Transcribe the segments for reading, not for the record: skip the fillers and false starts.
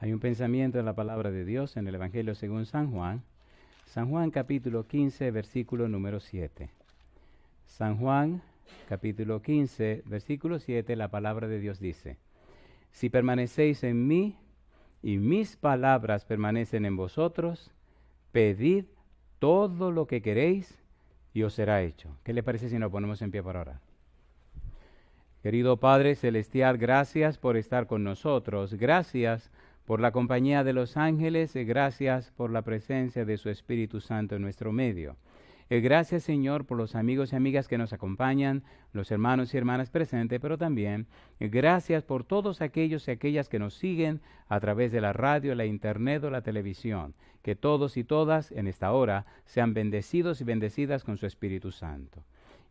Hay un pensamiento en la palabra de Dios en el Evangelio según San Juan. San Juan capítulo 15, versículo número 7. San Juan capítulo 15, versículo 7, la palabra de Dios dice: Si permanecéis en mí y mis palabras permanecen en vosotros, pedid todo lo que queréis y os será hecho. ¿Qué le parece si nos ponemos en pie para orar? Querido Padre Celestial, gracias por estar con nosotros. Gracias por la compañía de los ángeles y gracias por la presencia de su Espíritu Santo en nuestro medio. Gracias, Señor, por los amigos y amigas que nos acompañan, los hermanos y hermanas presentes, pero también gracias por todos aquellos y aquellas que nos siguen a través de la radio, la internet o la televisión. Que todos y todas en esta hora sean bendecidos y bendecidas con su Espíritu Santo.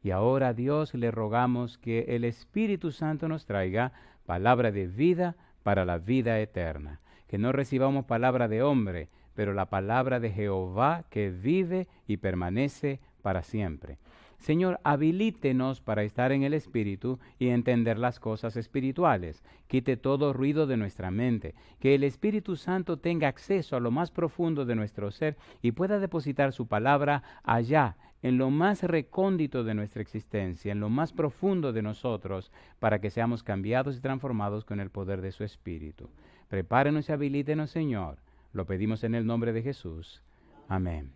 Y ahora, Dios, le rogamos que el Espíritu Santo nos traiga palabra de vida para la vida eterna. Que no recibamos palabra de hombre, pero la palabra de Jehová que vive y permanece para siempre. Señor, habilítenos para estar en el Espíritu y entender las cosas espirituales. Quite todo ruido de nuestra mente. Que el Espíritu Santo tenga acceso a lo más profundo de nuestro ser y pueda depositar su palabra allá, en lo más recóndito de nuestra existencia, en lo más profundo de nosotros, para que seamos cambiados y transformados con el poder de su Espíritu. Prepárenos y habilítenos, Señor. Lo pedimos en el nombre de Jesús. Amén.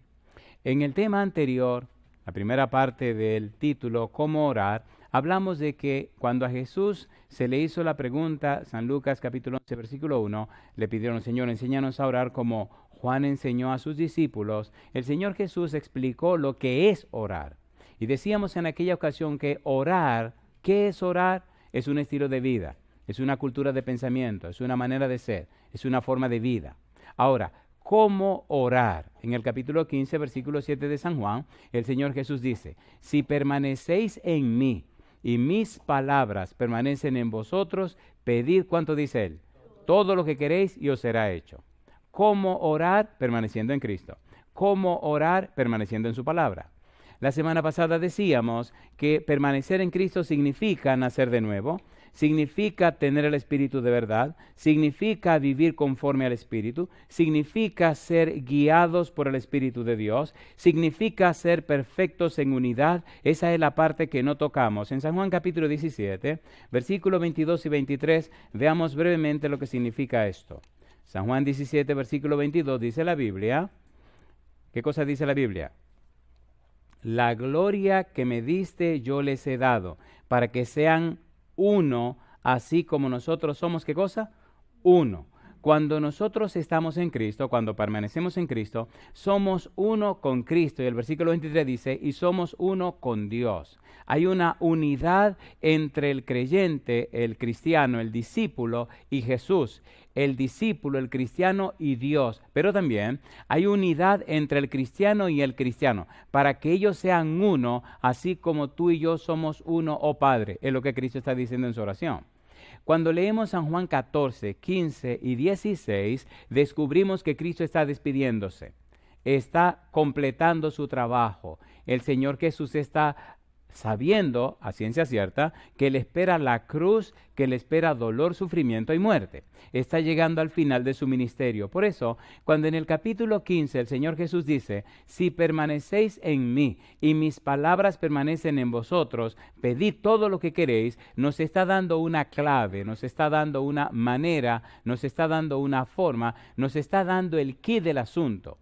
En el tema anterior, la primera parte del título, ¿Cómo orar?, hablamos de que cuando a Jesús se le hizo la pregunta, San Lucas capítulo 11, versículo 1, le pidieron: Señor, enséñanos a orar como Juan enseñó a sus discípulos. El Señor Jesús explicó lo que es orar. Y decíamos en aquella ocasión que orar, ¿qué es orar? Es un estilo de vida, es una cultura de pensamiento, es una manera de ser, es una forma de vida. Ahora, ¿cómo orar? En el capítulo 15, versículo 7 de San Juan, el Señor Jesús dice: Si permanecéis en mí y mis palabras permanecen en vosotros, pedid, ¿cuánto dice Él? Todo lo que queréis y os será hecho. ¿Cómo orar? Permaneciendo en Cristo. ¿Cómo orar? Permaneciendo en su palabra. La semana pasada decíamos que permanecer en Cristo significa nacer de nuevo, significa tener el Espíritu de verdad, significa vivir conforme al Espíritu, significa ser guiados por el Espíritu de Dios, significa ser perfectos en unidad. Esa es la parte que no tocamos. En San Juan capítulo 17, versículos 22 y 23, veamos brevemente lo que significa esto. San Juan 17, versículo 22, dice la Biblia. ¿Qué cosa dice la Biblia? La gloria que me diste yo les he dado, para que sean uno, así como nosotros somos, ¿qué cosa? Uno. Cuando nosotros estamos en Cristo, cuando permanecemos en Cristo, somos uno con Cristo. Y el versículo 23 dice: y somos uno con Dios. Hay una unidad entre el creyente, el cristiano, el discípulo y Jesús. El discípulo, el cristiano y Dios. Pero también hay unidad entre el cristiano y el cristiano, para que ellos sean uno, así como tú y yo somos uno, oh Padre. Es lo que Cristo está diciendo en su oración. Cuando leemos San Juan 14, 15 y 16, descubrimos que Cristo está despidiéndose, está completando su trabajo. El Señor Jesús está sabiendo, a ciencia cierta, que le espera la cruz, que le espera dolor, sufrimiento y muerte. Está llegando al final de su ministerio. Por eso, cuando en el capítulo 15 el Señor Jesús dice: si permanecéis en mí y mis palabras permanecen en vosotros, pedid todo lo que queréis, nos está dando una clave, nos está dando una manera, nos está dando una forma, nos está dando el quid del asunto.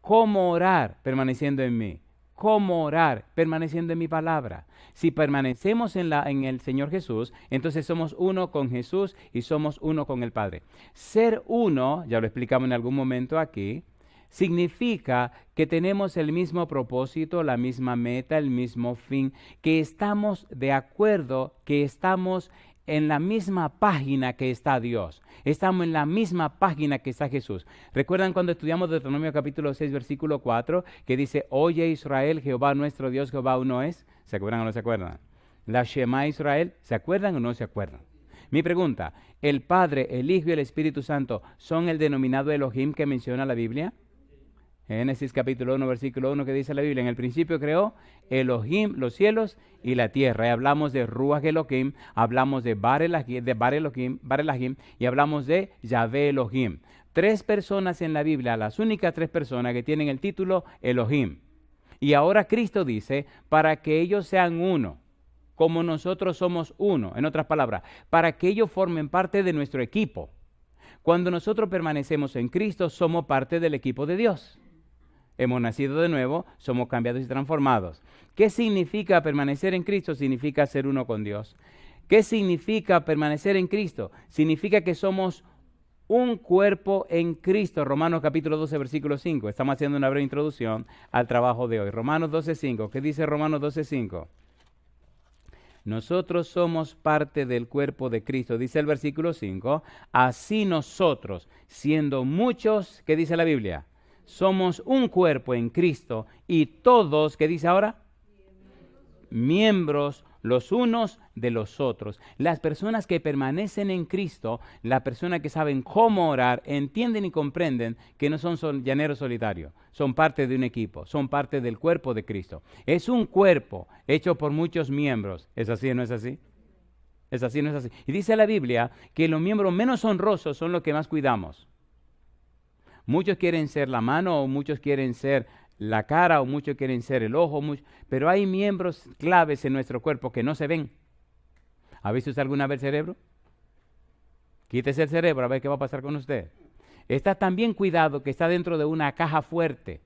¿Cómo orar permaneciendo en mí? ¿Cómo orar? Permaneciendo en mi palabra. Si permanecemos en el Señor Jesús, entonces somos uno con Jesús y somos uno con el Padre. Ser uno, ya lo explicamos en algún momento aquí, significa que tenemos el mismo propósito, la misma meta, el mismo fin, que estamos de acuerdo, que estamos en la misma página que está Dios. Estamos en la misma página que está Jesús. ¿Recuerdan cuando estudiamos Deuteronomio capítulo 6, versículo 4, que dice: Oye Israel, Jehová nuestro Dios, Jehová uno es? ¿Se acuerdan o no se acuerdan? La Shema Israel, ¿se acuerdan o no se acuerdan? Mi pregunta: ¿el Padre, el Hijo y el Espíritu Santo son el denominado Elohim que menciona la Biblia? Génesis capítulo 1, versículo 1, que dice la Biblia: en el principio creó Elohim los cielos y la tierra. Y hablamos de Ruach Elohim, hablamos de Bar Elahim, y hablamos de Yahvé Elohim. 3 personas en la Biblia, las únicas 3 personas que tienen el título Elohim. Y ahora Cristo dice, para que ellos sean uno, como nosotros somos uno. En otras palabras, para que ellos formen parte de nuestro equipo. Cuando nosotros permanecemos en Cristo, somos parte del equipo de Dios. Hemos nacido de nuevo, somos cambiados y transformados. ¿Qué significa permanecer en Cristo? Significa ser uno con Dios. ¿Qué significa permanecer en Cristo? Significa que somos un cuerpo en Cristo. Romanos capítulo 12, versículo 5. Estamos haciendo una breve introducción al trabajo de hoy. Romanos 12, 5. ¿Qué dice Romanos 12, 5? Nosotros somos parte del cuerpo de Cristo. Dice el versículo 5. Así nosotros, siendo muchos, ¿qué dice la Biblia? Somos un cuerpo en Cristo y todos, ¿qué dice ahora? Miembros los unos de los otros. Las personas que permanecen en Cristo, las personas que saben cómo orar, entienden y comprenden que no son llaneros solitarios, son parte de un equipo, son parte del cuerpo de Cristo. Es un cuerpo hecho por muchos miembros. ¿Es así o no es así? ¿Es así o no es así? Y dice la Biblia que los miembros menos honrosos son los que más cuidamos. Muchos quieren ser la mano, o muchos quieren ser la cara, o muchos quieren ser el ojo, pero hay miembros claves en nuestro cuerpo que no se ven. ¿Ha visto usted alguna vez el cerebro? Quítese el cerebro a ver qué va a pasar con usted. Está tan bien cuidado que está dentro de una caja fuerte.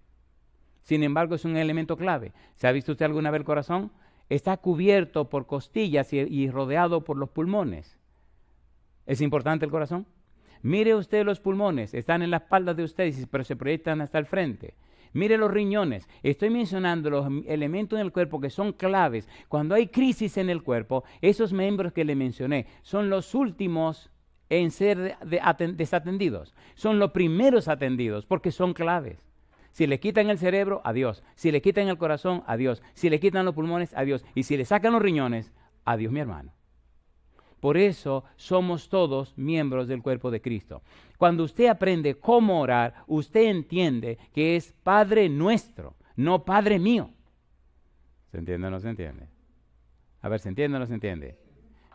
Sin embargo, es un elemento clave. ¿Se ha visto usted alguna vez el corazón? Está cubierto por costillas y rodeado por los pulmones. ¿Es importante el corazón? Mire usted los pulmones, están en la espalda de ustedes, pero se proyectan hasta el frente. Mire los riñones. Estoy mencionando los elementos en el cuerpo que son claves. Cuando hay crisis en el cuerpo, esos miembros que le mencioné son los últimos en ser desatendidos. Son los primeros atendidos porque son claves. Si le quitan el cerebro, adiós. Si le quitan el corazón, adiós. Si le quitan los pulmones, adiós. Y si le sacan los riñones, adiós, mi hermano. Por eso somos todos miembros del cuerpo de Cristo. Cuando usted aprende cómo orar, usted entiende que es Padre nuestro, no Padre mío. ¿Se entiende o no se entiende? A ver, ¿se entiende o no se entiende?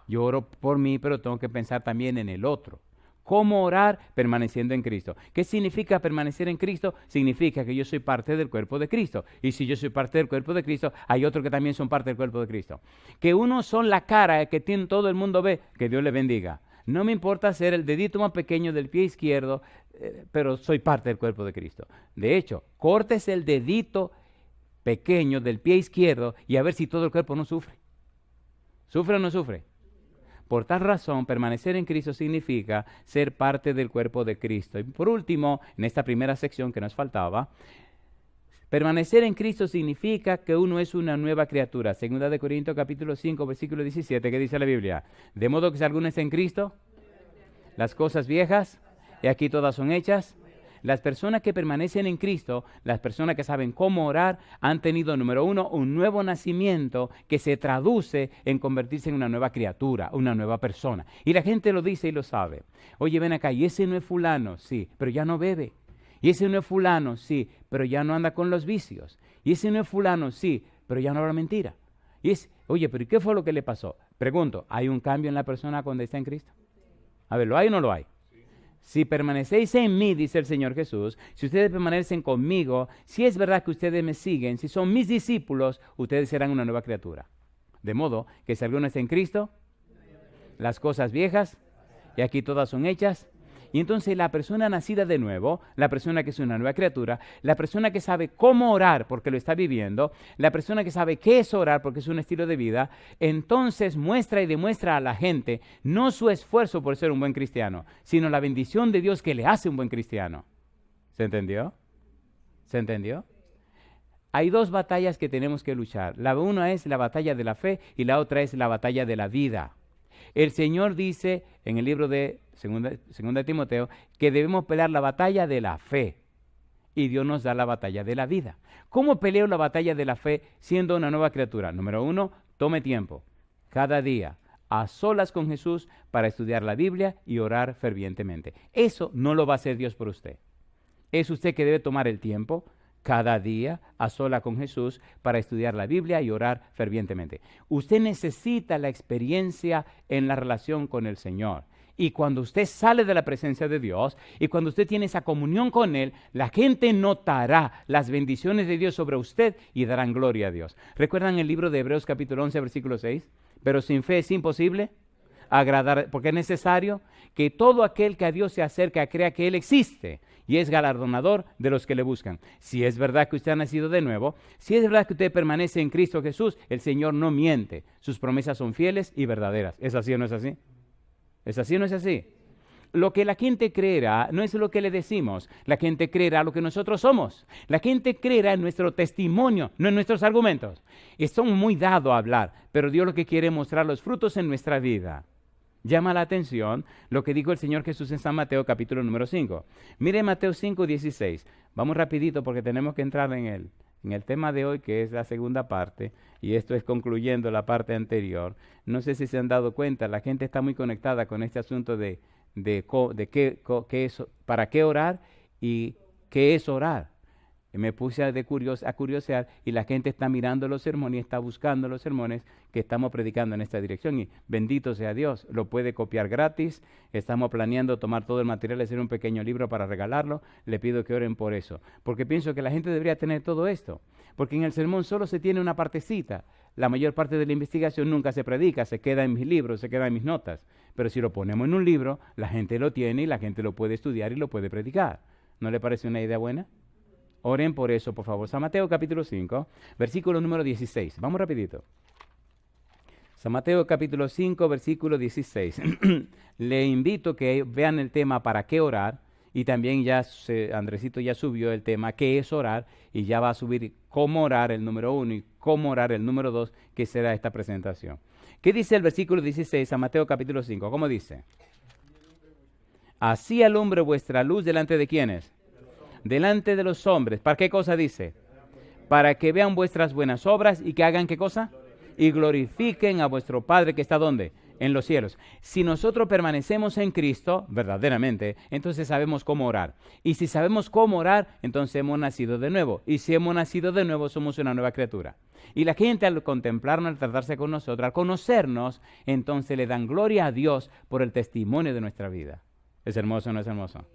Yo oro por mí, pero tengo que pensar también en el otro. ¿Cómo orar? Permaneciendo en Cristo. ¿Qué significa permanecer en Cristo? Significa que yo soy parte del cuerpo de Cristo. Y si yo soy parte del cuerpo de Cristo, hay otros que también son parte del cuerpo de Cristo. Que unos son la cara que todo el mundo ve, que Dios le bendiga. No me importa ser el dedito más pequeño del pie izquierdo, pero soy parte del cuerpo de Cristo. De hecho, córtese el dedito pequeño del pie izquierdo y a ver si todo el cuerpo no sufre. ¿Sufre o no sufre? Por tal razón, permanecer en Cristo significa ser parte del cuerpo de Cristo. Y por último, en esta primera sección que nos faltaba, permanecer en Cristo significa que uno es una nueva criatura. Segunda de Corintios capítulo 5, versículo 17, ¿qué dice la Biblia? De modo que si alguno está en Cristo, las cosas viejas, y aquí todas son hechas. Las personas que permanecen en Cristo, las personas que saben cómo orar, han tenido, número uno, un nuevo nacimiento que se traduce en convertirse en una nueva criatura, una nueva persona. Y la gente lo dice y lo sabe. Oye, ven acá, y ese no es fulano, sí, pero ya no bebe. Y ese no es fulano, sí, pero ya no anda con los vicios. Y ese no es fulano, sí, pero ya no habla mentira. Oye, pero ¿y qué fue lo que le pasó? Pregunto, ¿hay un cambio en la persona cuando está en Cristo? A ver, ¿lo hay o no lo hay? Si permanecéis en mí, dice el Señor Jesús, si ustedes permanecen conmigo, si es verdad que ustedes me siguen, si son mis discípulos, ustedes serán una nueva criatura. De modo que si alguno está en Cristo, las cosas viejas, y aquí todas son hechas. Y entonces la persona nacida de nuevo, la persona que es una nueva criatura, la persona que sabe cómo orar porque lo está viviendo, la persona que sabe qué es orar porque es un estilo de vida, entonces muestra y demuestra a la gente no su esfuerzo por ser un buen cristiano, sino la bendición de Dios que le hace un buen cristiano. ¿Se entendió? ¿Se entendió? Hay 2 batallas que tenemos que luchar. La una es la batalla de la fe y la otra es la batalla de la vida. El Señor dice en el libro de segunda de Timoteo que debemos pelear la batalla de la fe y Dios nos da la batalla de la vida. ¿Cómo peleo la batalla de la fe siendo una nueva criatura? Número 1, tome tiempo cada día a solas con Jesús para estudiar la Biblia y orar fervientemente. Eso no lo va a hacer Dios por usted. Es usted que debe tomar el tiempo cada día a sola con Jesús para estudiar la Biblia y orar fervientemente. Usted necesita la experiencia en la relación con el Señor. Y cuando usted sale de la presencia de Dios y cuando usted tiene esa comunión con Él, la gente notará las bendiciones de Dios sobre usted y darán gloria a Dios. ¿Recuerdan el libro de Hebreos capítulo 11, versículo 6? Pero sin fe es imposible agradar, porque es necesario que todo aquel que a Dios se acerca crea que Él existe y es galardonador de los que le buscan. Si es verdad que usted ha nacido de nuevo, si es verdad que usted permanece en Cristo Jesús, el Señor no miente. Sus promesas son fieles y verdaderas. ¿Es así o no es así? ¿Es así o no es así? Lo que la gente creerá no es lo que le decimos. La gente creerá lo que nosotros somos. La gente creerá en nuestro testimonio, no en nuestros argumentos. Estamos muy dados a hablar, pero Dios lo que quiere es mostrar los frutos en nuestra vida. Llama la atención lo que dijo el Señor Jesús en San Mateo capítulo número 5. Mire Mateo 5, 16. Vamos rapidito porque tenemos que entrar en el tema de hoy, que es la segunda parte, y esto es concluyendo la parte anterior. No sé si se han dado cuenta, la gente está muy conectada con este asunto de qué es, para qué orar y qué es orar. Me puse a curiosear y la gente está mirando los sermones y está buscando los sermones que estamos predicando en esta dirección. Y bendito sea Dios, lo puede copiar gratis. Estamos planeando tomar todo el material y hacer un pequeño libro para regalarlo. Le pido que oren por eso, porque pienso que la gente debería tener todo esto. Porque en el sermón solo se tiene una partecita. La mayor parte de la investigación nunca se predica, se queda en mis libros, se queda en mis notas. Pero si lo ponemos en un libro, la gente lo tiene y la gente lo puede estudiar y lo puede predicar. ¿No le parece una idea buena? Oren por eso, por favor. San Mateo capítulo 5, versículo número 16. Vamos rapidito. San Mateo capítulo 5, versículo 16. Le invito que vean el tema para qué orar. Y también Andresito ya subió el tema qué es orar. Y ya va a subir cómo orar el número 1 y cómo orar el número 2, que será esta presentación. ¿Qué dice el versículo 16, San Mateo capítulo 5? ¿Cómo dice? Así alumbre vuestra luz delante de ¿quiénes? Delante de los hombres. ¿Para qué cosa dice? Para que vean vuestras buenas obras y que hagan ¿qué cosa? Y glorifiquen a vuestro Padre que está ¿dónde? En los cielos. Si nosotros permanecemos en Cristo, verdaderamente, entonces sabemos cómo orar. Y si sabemos cómo orar, entonces hemos nacido de nuevo. Y si hemos nacido de nuevo, somos una nueva criatura. Y la gente al contemplarnos, al tratarse con nosotros, al conocernos, entonces le dan gloria a Dios por el testimonio de nuestra vida. ¿Es hermoso o no es hermoso?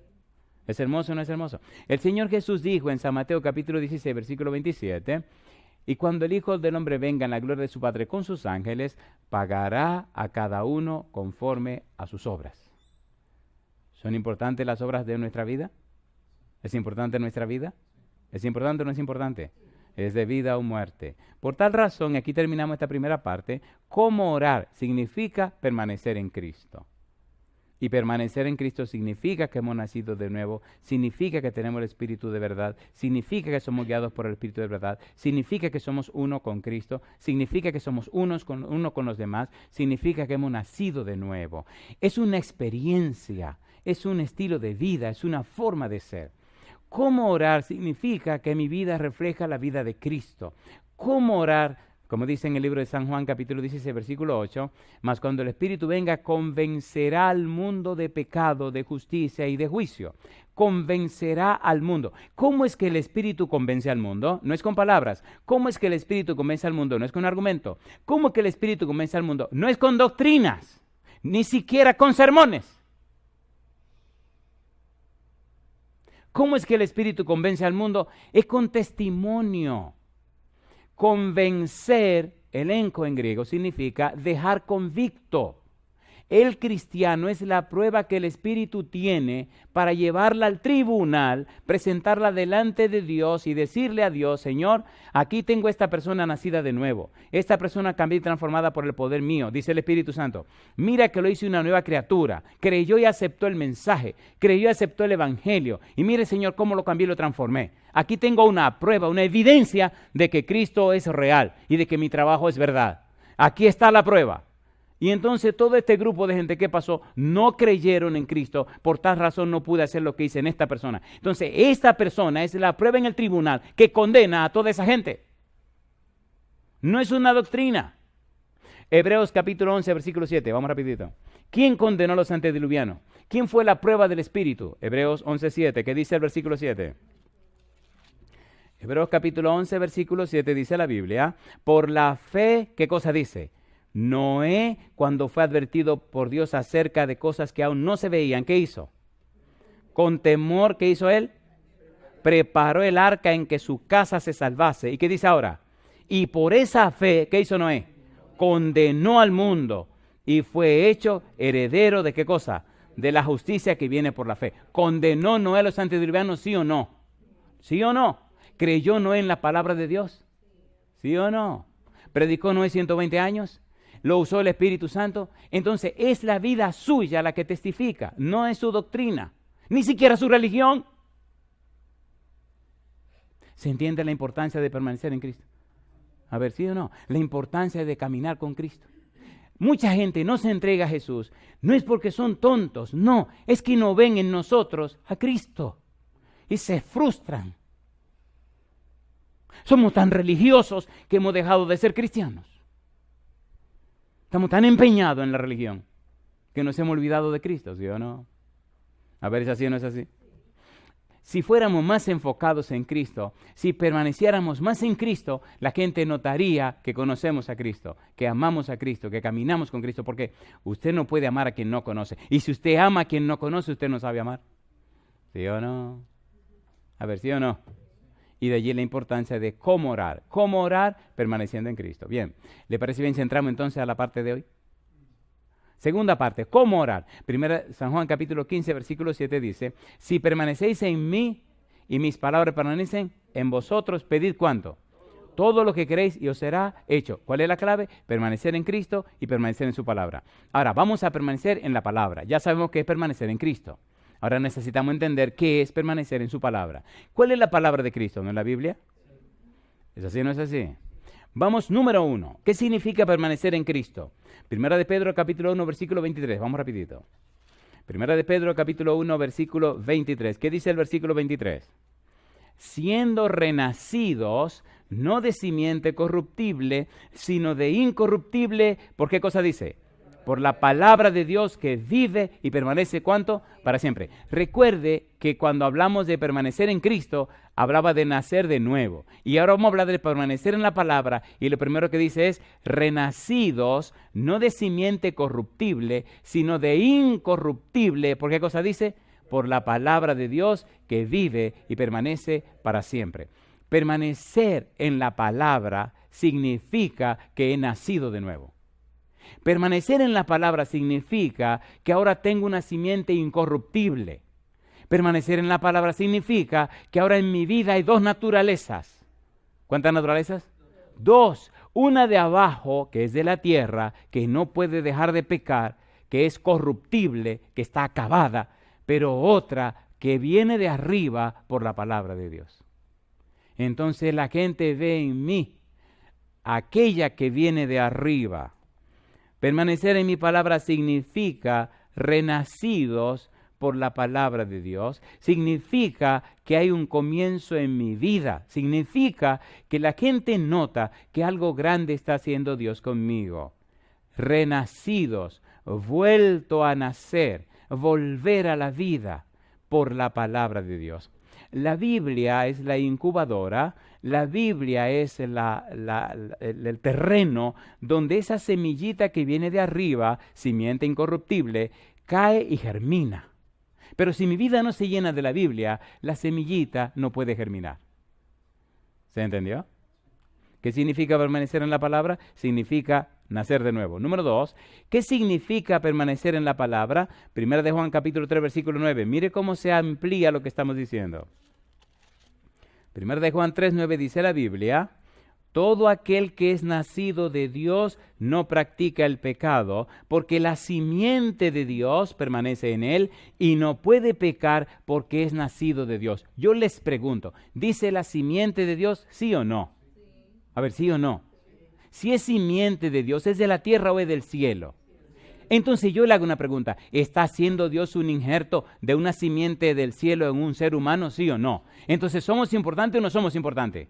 ¿Es hermoso o no es hermoso? El Señor Jesús dijo en San Mateo capítulo 16, versículo 27, y cuando el Hijo del Hombre venga en la gloria de su Padre con sus ángeles, pagará a cada uno conforme a sus obras. ¿Son importantes las obras de nuestra vida? ¿Es importante nuestra vida? ¿Es importante o no es importante? Es de vida o muerte. Por tal razón, y aquí terminamos esta primera parte, cómo orar significa permanecer en Cristo. Y permanecer en Cristo significa que hemos nacido de nuevo, significa que tenemos el Espíritu de verdad, significa que somos guiados por el Espíritu de verdad, significa que somos uno con Cristo, significa que somos uno con los demás, significa que hemos nacido de nuevo. Es una experiencia, es un estilo de vida, es una forma de ser. ¿Cómo orar? Significa que mi vida refleja la vida de Cristo. ¿Cómo orar? Como dice en el libro de San Juan, capítulo 16, versículo 8, mas cuando el Espíritu venga, convencerá al mundo de pecado, de justicia y de juicio. Convencerá al mundo. ¿Cómo es que el Espíritu convence al mundo? No es con palabras. ¿Cómo es que el Espíritu convence al mundo? No es con argumento. ¿Cómo es que el Espíritu convence al mundo? No es con doctrinas, ni siquiera con sermones. ¿Cómo es que el Espíritu convence al mundo? Es con testimonio. Convencer, elenco en griego, significa dejar convicto. El cristiano es la prueba que el Espíritu tiene para llevarla al tribunal, presentarla delante de Dios y decirle a Dios, Señor, aquí tengo esta persona nacida de nuevo. Esta persona cambió y transformada por el poder mío, dice el Espíritu Santo. Mira que lo hice una nueva criatura. Creyó y aceptó el mensaje. Creyó y aceptó el evangelio. Y mire, Señor, cómo lo cambié y lo transformé. Aquí tengo una prueba, una evidencia de que Cristo es real y de que mi trabajo es verdad. Aquí está la prueba. Y entonces todo este grupo de gente que pasó no creyeron en Cristo, por tal razón no pude hacer lo que hice en esta persona. Entonces esta persona es la prueba en el tribunal que condena a toda esa gente. No es una doctrina. Hebreos capítulo 11, versículo 7, vamos rapidito. ¿Quién condenó a los antediluvianos? ¿Quién fue la prueba del Espíritu? Hebreos 11, 7, ¿qué dice el versículo 7? Hebreos capítulo 11, versículo 7 dice la Biblia, por la fe, ¿qué cosa dice? Noé, cuando fue advertido por Dios acerca de cosas que aún no se veían, ¿qué hizo? Con temor, ¿qué hizo él? Preparó el arca en que su casa se salvase. ¿Y qué dice ahora? Y por esa fe, ¿qué hizo Noé? Condenó al mundo y fue hecho heredero de ¿qué cosa? De la justicia que viene por la fe. ¿Condenó Noé a los antediluvianos, sí o no? ¿Sí o no? ¿Creyó Noé en la palabra de Dios? ¿Sí o no? ¿Predicó Noé 120 años? ¿Lo usó el Espíritu Santo? Entonces es la vida suya la que testifica, no es su doctrina, ni siquiera su religión. ¿Se entiende la importancia de permanecer en Cristo? A ver, ¿sí o no? La importancia de caminar con Cristo. Mucha gente no se entrega a Jesús, no es porque son tontos, no, es que no ven en nosotros a Cristo y se frustran. Somos tan religiosos que hemos dejado de ser cristianos. Estamos tan empeñados en la religión que nos hemos olvidado de Cristo, ¿sí o no? A ver, ¿es así o no es así? Si fuéramos más enfocados en Cristo, si permaneciéramos más en Cristo, la gente notaría que conocemos a Cristo, que amamos a Cristo, que caminamos con Cristo, porque usted no puede amar a quien no conoce. Y si usted ama a quien no conoce, usted no sabe amar. ¿Sí o no? A ver, ¿sí o no? Y de allí la importancia de cómo orar permaneciendo en Cristo. Bien, ¿le parece bien si entramos entonces a la parte de hoy? Segunda parte, ¿cómo orar? Primera, San Juan capítulo 15, versículo 7 dice, si permanecéis en mí y mis palabras permanecen en vosotros, pedid ¿cuánto? Todo lo que queréis y os será hecho. ¿Cuál es la clave? Permanecer en Cristo y permanecer en su palabra. Ahora, vamos a permanecer en la palabra. Ya sabemos qué es permanecer en Cristo. Ahora necesitamos entender qué es permanecer en su palabra. ¿Cuál es la palabra de Cristo? ¿No es la Biblia? ¿Es así o no es así? Vamos, número 1. ¿Qué significa permanecer en Cristo? Primera de Pedro, capítulo 1, versículo 23. Vamos rapidito. Primera de Pedro, capítulo 1, versículo 23. ¿Qué dice el versículo 23? Siendo renacidos, no de simiente corruptible, sino de incorruptible. ¿Por qué cosa dice? Por la palabra de Dios que vive y permanece, ¿cuánto? Para siempre. Recuerde que cuando hablamos de permanecer en Cristo, hablaba de nacer de nuevo. Y ahora vamos a hablar de permanecer en la palabra, y lo primero que dice es, renacidos, no de simiente corruptible, sino de incorruptible. ¿Por qué cosa dice? Por la palabra de Dios que vive y permanece para siempre. Permanecer en la palabra significa que he nacido de nuevo. Permanecer en la palabra significa que ahora tengo una simiente incorruptible. Permanecer en la palabra significa que ahora en mi vida hay dos naturalezas. ¿Cuántas naturalezas? Dos. Una de abajo, que es de la tierra, que no puede dejar de pecar, que es corruptible, que está acabada, pero otra que viene de arriba por la palabra de Dios. Entonces la gente ve en mí aquella que viene de arriba. Permanecer en mi palabra significa renacidos por la palabra de Dios. Significa que hay un comienzo en mi vida. Significa que la gente nota que algo grande está haciendo Dios conmigo. Renacidos, vuelto a nacer, volver a la vida por la palabra de Dios. La Biblia es la incubadora, la Biblia es el terreno donde esa semillita que viene de arriba, simiente incorruptible, cae y germina. Pero si mi vida no se llena de la Biblia, la semillita no puede germinar. ¿Se entendió? ¿Qué significa permanecer en la palabra? Significa nacer de nuevo. Número 2, ¿qué significa permanecer en la palabra? Primera de Juan capítulo 3, versículo 9. Mire cómo se amplía lo que estamos diciendo. Primera de Juan 3, 9 dice la Biblia, todo aquel que es nacido de Dios no practica el pecado, porque la simiente de Dios permanece en él y no puede pecar porque es nacido de Dios. Yo les pregunto, ¿dice la simiente de Dios sí o no? A ver, ¿sí o no? Si es simiente de Dios, ¿es de la tierra o es del cielo? Entonces yo le hago una pregunta, ¿está haciendo Dios un injerto de una simiente del cielo en un ser humano, sí o no? Entonces, ¿somos importantes o no somos importantes?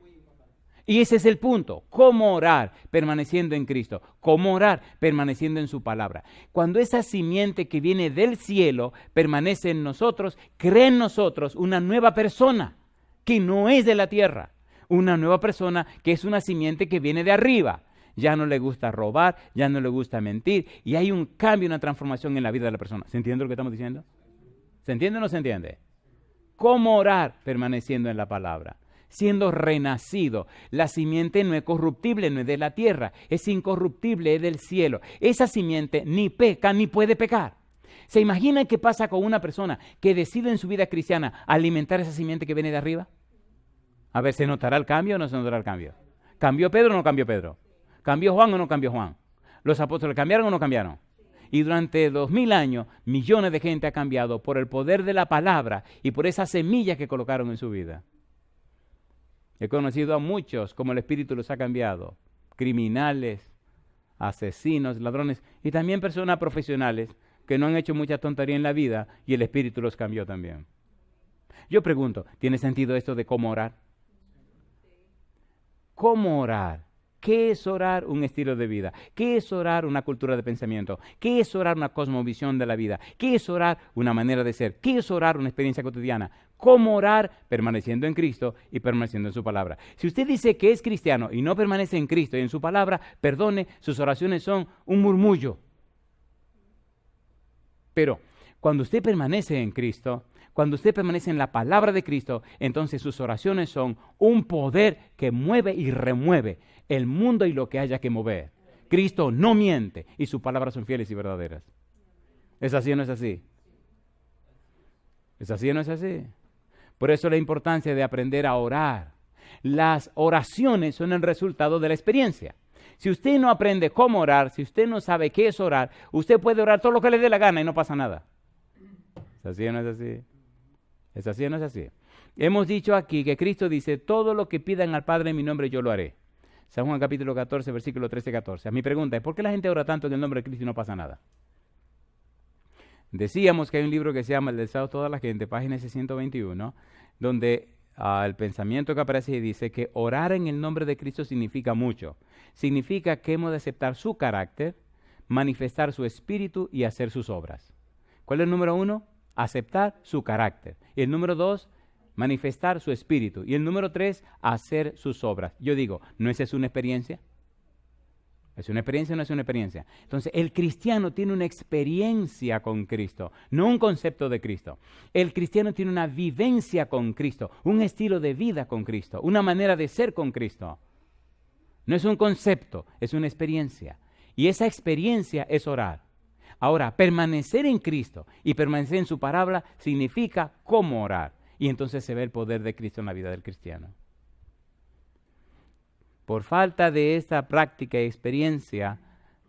Y ese es el punto, ¿cómo orar permaneciendo en Cristo? ¿Cómo orar permaneciendo en su palabra? Cuando esa simiente que viene del cielo permanece en nosotros, crea en nosotros una nueva persona que no es de la tierra. Una nueva persona que es una simiente que viene de arriba. Ya no le gusta robar, ya no le gusta mentir, y hay un cambio, una transformación en la vida de la persona. ¿Se entiende lo que estamos diciendo? ¿Se entiende o no se entiende? ¿Cómo orar? Permaneciendo en la palabra, siendo renacido. La simiente no es corruptible, no es de la tierra, es incorruptible, es del cielo. Esa simiente ni peca ni puede pecar. ¿Se imaginan qué pasa con una persona que decide en su vida cristiana alimentar esa simiente que viene de arriba? A ver, ¿se notará el cambio o no se notará el cambio? ¿Cambió Pedro o no cambió Pedro? ¿Cambió Juan o no cambió Juan? ¿Los apóstoles cambiaron o no cambiaron? Y durante 2000 años, millones de gente ha cambiado por el poder de la palabra y por esa semilla que colocaron en su vida. He conocido a muchos como el Espíritu los ha cambiado. Criminales, asesinos, ladrones y también personas profesionales que no han hecho mucha tontería en la vida y el Espíritu los cambió también. Yo pregunto, ¿tiene sentido esto de cómo orar? ¿Cómo orar? ¿Qué es orar? Un estilo de vida. ¿Qué es orar? Una cultura de pensamiento. ¿Qué es orar? Una cosmovisión de la vida. ¿Qué es orar? Una manera de ser. ¿Qué es orar? Una experiencia cotidiana. ¿Cómo orar? Permaneciendo en Cristo y permaneciendo en su palabra. Si usted dice que es cristiano y no permanece en Cristo y en su palabra, perdone, sus oraciones son un murmullo. Pero cuando usted permanece en Cristo, cuando usted permanece en la palabra de Cristo, entonces sus oraciones son un poder que mueve y remueve el mundo y lo que haya que mover. Cristo no miente y sus palabras son fieles y verdaderas. ¿Es así o no es así? ¿Es así o no es así? Por eso la importancia de aprender a orar. Las oraciones son el resultado de la experiencia. Si usted no aprende cómo orar, si usted no sabe qué es orar, usted puede orar todo lo que le dé la gana y no pasa nada. ¿Es así o no es así? ¿Es así o no es así? Hemos dicho aquí que Cristo dice, todo lo que pidan al Padre en mi nombre yo lo haré. San Juan capítulo 14, versículo 13-14. Mi pregunta es, ¿por qué la gente ora tanto en el nombre de Cristo y no pasa nada? Decíamos que hay un libro que se llama El deseo de toda la gente, página 621, donde el pensamiento que aparece y dice que orar en el nombre de Cristo significa mucho. Significa que hemos de aceptar su carácter, manifestar su espíritu y hacer sus obras. ¿Cuál es el número 1? Aceptar su carácter. Y el número 2, manifestar su espíritu. Y el número 3, hacer sus obras. Yo digo, ¿no es eso una experiencia? ¿Es una experiencia o no es una experiencia? Entonces, el cristiano tiene una experiencia con Cristo, no un concepto de Cristo. El cristiano tiene una vivencia con Cristo, un estilo de vida con Cristo, una manera de ser con Cristo. No es un concepto, es una experiencia. Y esa experiencia es orar. Ahora, permanecer en Cristo y permanecer en su palabra significa cómo orar. Y entonces se ve el poder de Cristo en la vida del cristiano. Por falta de esta práctica y experiencia,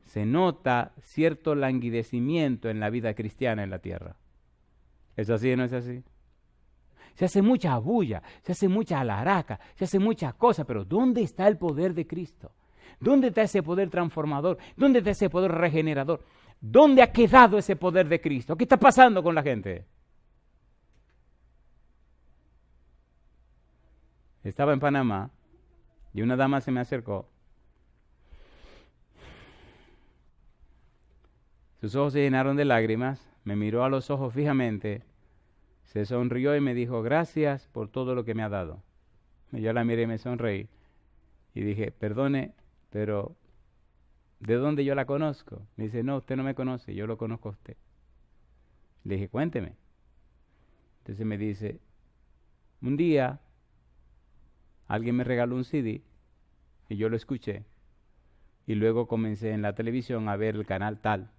se nota cierto languidecimiento en la vida cristiana en la tierra. ¿Es así o no es así? Se hace mucha bulla, se hace mucha alaraca, se hace muchas cosas, pero ¿dónde está el poder de Cristo? ¿Dónde está ese poder transformador? ¿Dónde está ese poder regenerador? ¿Dónde ha quedado ese poder de Cristo? ¿Qué está pasando con la gente? Estaba en Panamá y una dama se me acercó. Sus ojos se llenaron de lágrimas, me miró a los ojos fijamente, se sonrió y me dijo, gracias por todo lo que me ha dado. Yo la miré y me sonreí y dije, perdone, pero ¿de dónde yo la conozco? Me dice, no, usted no me conoce, yo lo conozco a usted. Le dije, cuénteme. Entonces me dice, un día alguien me regaló un CD y yo lo escuché. Y luego comencé en la televisión a ver el canal tal.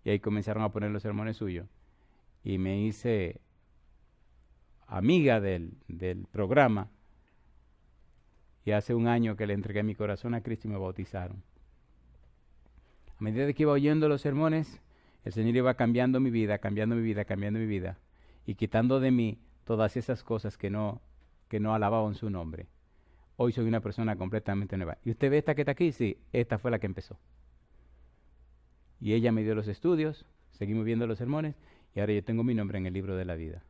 Y ahí comenzaron a poner los sermones suyos. Y me hice amiga del programa. Y hace un año que le entregué mi corazón a Cristo y me bautizaron. A medida que iba oyendo los sermones, el Señor iba cambiando mi vida, cambiando mi vida, cambiando mi vida. Y quitando de mí todas esas cosas que no alababan su nombre. Hoy soy una persona completamente nueva. ¿Y usted ve esta que está aquí? Sí, esta fue la que empezó. Y ella me dio los estudios, seguimos viendo los sermones, y ahora yo tengo mi nombre en el libro de la vida.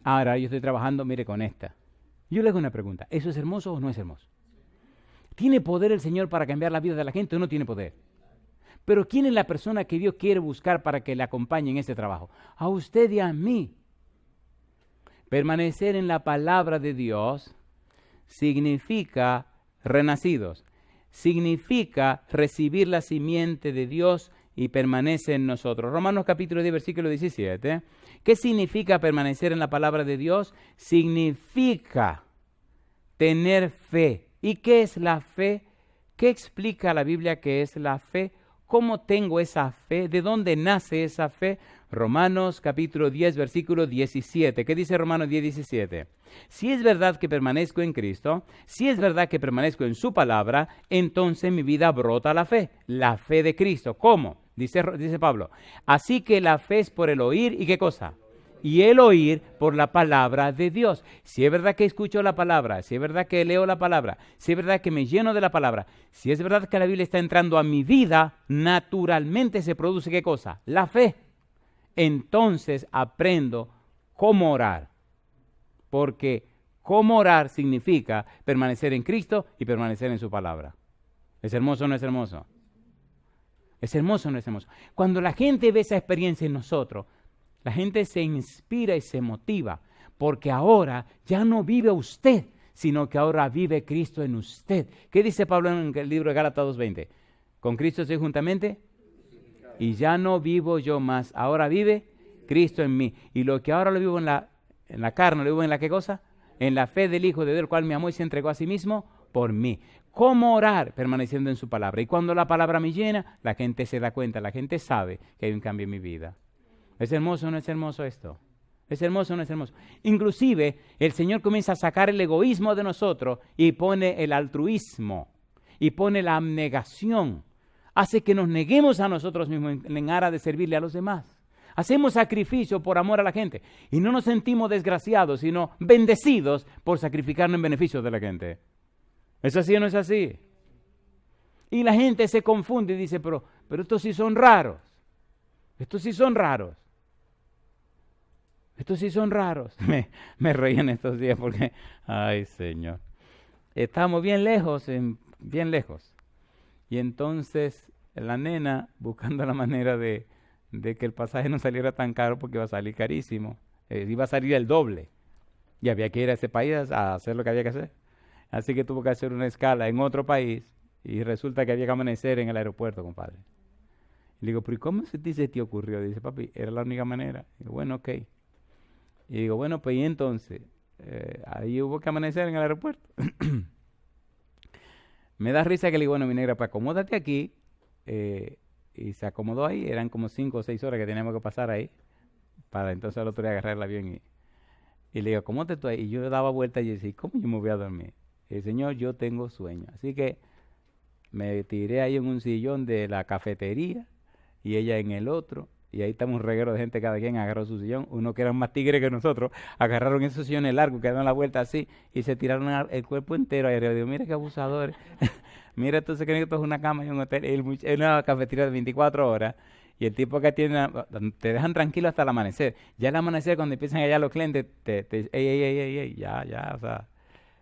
Ahora yo estoy trabajando, mire, con esta. Yo le hago una pregunta, ¿eso es hermoso o no es hermoso? ¿Tiene poder el Señor para cambiar la vida de la gente o no tiene poder? Pero ¿quién es la persona que Dios quiere buscar para que le acompañe en este trabajo? A usted y a mí. Permanecer en la palabra de Dios significa renacidos. Significa recibir la simiente de Dios y permanece en nosotros. Romanos capítulo 10, versículo 17. ¿Qué significa permanecer en la palabra de Dios? Significa tener fe. ¿Y qué es la fe? ¿Qué explica la Biblia que es la fe? ¿Cómo tengo esa fe? ¿De dónde nace esa fe? Romanos capítulo 10, versículo 17. ¿Qué dice Romanos 10, 17? Si es verdad que permanezco en Cristo, si es verdad que permanezco en su palabra, entonces en mi vida brota la fe de Cristo. ¿Cómo? Dice Pablo. Así que la fe es por el oír, ¿y qué cosa? Y el oír por la palabra de Dios. Si es verdad que escucho la palabra, si es verdad que leo la palabra, si es verdad que me lleno de la palabra, si es verdad que la Biblia está entrando a mi vida, naturalmente se produce ¿qué cosa? La fe. Entonces aprendo cómo orar. Porque cómo orar significa permanecer en Cristo y permanecer en su palabra. ¿Es hermoso o no es hermoso? ¿Es hermoso o no es hermoso? Cuando la gente ve esa experiencia en nosotros, la gente se inspira y se motiva, porque ahora ya no vive usted, sino que ahora vive Cristo en usted. ¿Qué dice Pablo en el libro de Gálatas 2:20? Con Cristo estoy juntamente y ya no vivo yo más, ahora vive Cristo en mí. Y lo que ahora lo vivo en la carne, lo vivo en la ¿qué cosa? En la fe del Hijo de Dios, el cual me amó y se entregó a sí mismo por mí. ¿Cómo orar? Permaneciendo en su palabra. Y cuando la palabra me llena, la gente se da cuenta, la gente sabe que hay un cambio en mi vida. ¿Es hermoso o no es hermoso esto? ¿Es hermoso o no es hermoso? Inclusive, el Señor comienza a sacar el egoísmo de nosotros y pone el altruismo y pone la abnegación. Hace que nos neguemos a nosotros mismos en aras de servirle a los demás. Hacemos sacrificio por amor a la gente y no nos sentimos desgraciados, sino bendecidos por sacrificarnos en beneficio de la gente. ¿Es así o no es así? Y la gente se confunde y dice, pero estos sí son raros. Estos sí son raros. Estos sí son raros. Me reí en estos días porque, ay Señor, estamos bien lejos. Y entonces la nena, buscando la manera de que el pasaje no saliera tan caro porque iba a salir carísimo, iba a salir el doble. Y había que ir a ese país a hacer lo que había que hacer. Así que tuvo que hacer una escala en otro país y resulta que había que amanecer en el aeropuerto, compadre. Y le digo, pero ¿y cómo se te ocurrió? Dice, papi, era la única manera. Y digo, bueno, ok. Y digo, bueno, pues y entonces, ahí hubo que amanecer en el aeropuerto. Me da risa que le digo, bueno, mi negra, pues acomódate aquí. Y se acomodó ahí, eran como 5 o 6 horas que teníamos que pasar ahí, para entonces al otro día agarrar el avión. Y le digo, acomódate tú ahí. Y yo daba vuelta y decía, ¿cómo yo me voy a dormir? Y el Señor, yo tengo sueño. Así que me tiré ahí en un sillón de la cafetería y ella en el otro. Y ahí estamos un reguero de gente, cada quien agarró su sillón. Uno que eran más tigres que nosotros, agarraron esos sillones largos que dan la vuelta así y se tiraron el cuerpo entero ahí. Yo digo, mira qué abusadores. Mira, tú se creen que esto es una cama y un hotel, es una cafetería de 24 horas. Y el tipo que atiende, te dejan tranquilo hasta el amanecer. Ya el amanecer, cuando empiezan allá los clientes, ey, ya, o sea.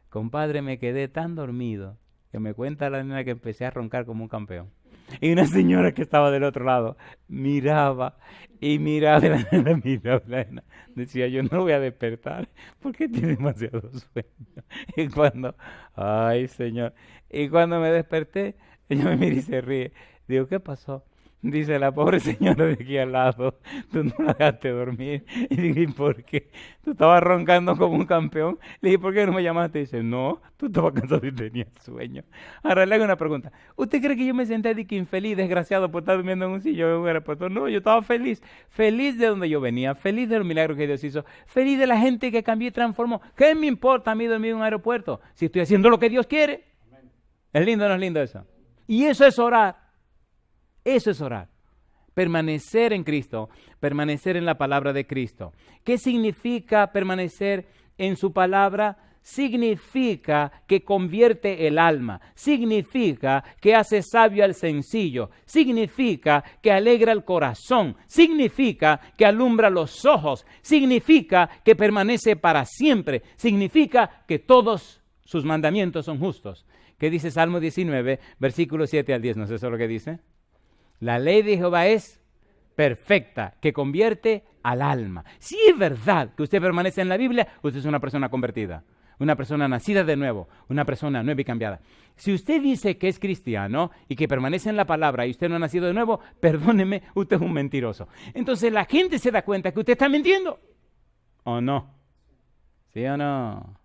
Compadre, me quedé tan dormido que me cuenta la nena que empecé a roncar como un campeón. Y una señora que estaba del otro lado miraba y miraba, la nena miraba, la nena decía, yo no voy a despertar porque tiene demasiado sueño. Y ay Señor, y cuando me desperté, ella me mira y se ríe. Digo, ¿qué pasó? Dice, la pobre señora de aquí al lado, tú no la dejaste dormir. Y dije, ¿y por qué? Tú estabas roncando como un campeón. Le dije, ¿por qué no me llamaste? Dice, no, tú estabas cansado y tenías sueño. Ahora le hago una pregunta. ¿Usted cree que yo me senté de que infeliz, desgraciado por estar durmiendo en un sillón en un aeropuerto? No, yo estaba feliz. Feliz de donde yo venía, feliz de los milagros que Dios hizo, feliz de la gente que cambió y transformó. ¿Qué me importa a mí dormir en un aeropuerto si estoy haciendo lo que Dios quiere? Amén. ¿Es lindo o no es lindo eso? Y eso es orar. Eso es orar. Permanecer en Cristo, permanecer en la palabra de Cristo. ¿Qué significa permanecer en su palabra? Significa que convierte el alma, significa que hace sabio al sencillo, significa que alegra el corazón, significa que alumbra los ojos, significa que permanece para siempre, significa que todos sus mandamientos son justos. ¿Qué dice Salmo 19, versículos 7 al 10? ¿No es eso lo que dice? La ley de Jehová es perfecta, que convierte al alma. Si es verdad que usted permanece en la Biblia, usted es una persona convertida, una persona nacida de nuevo, una persona nueva y cambiada. Si usted dice que es cristiano y que permanece en la palabra y usted no ha nacido de nuevo, perdóneme, usted es un mentiroso. Entonces la gente se da cuenta que usted está mintiendo. ¿O no? ¿Sí o no?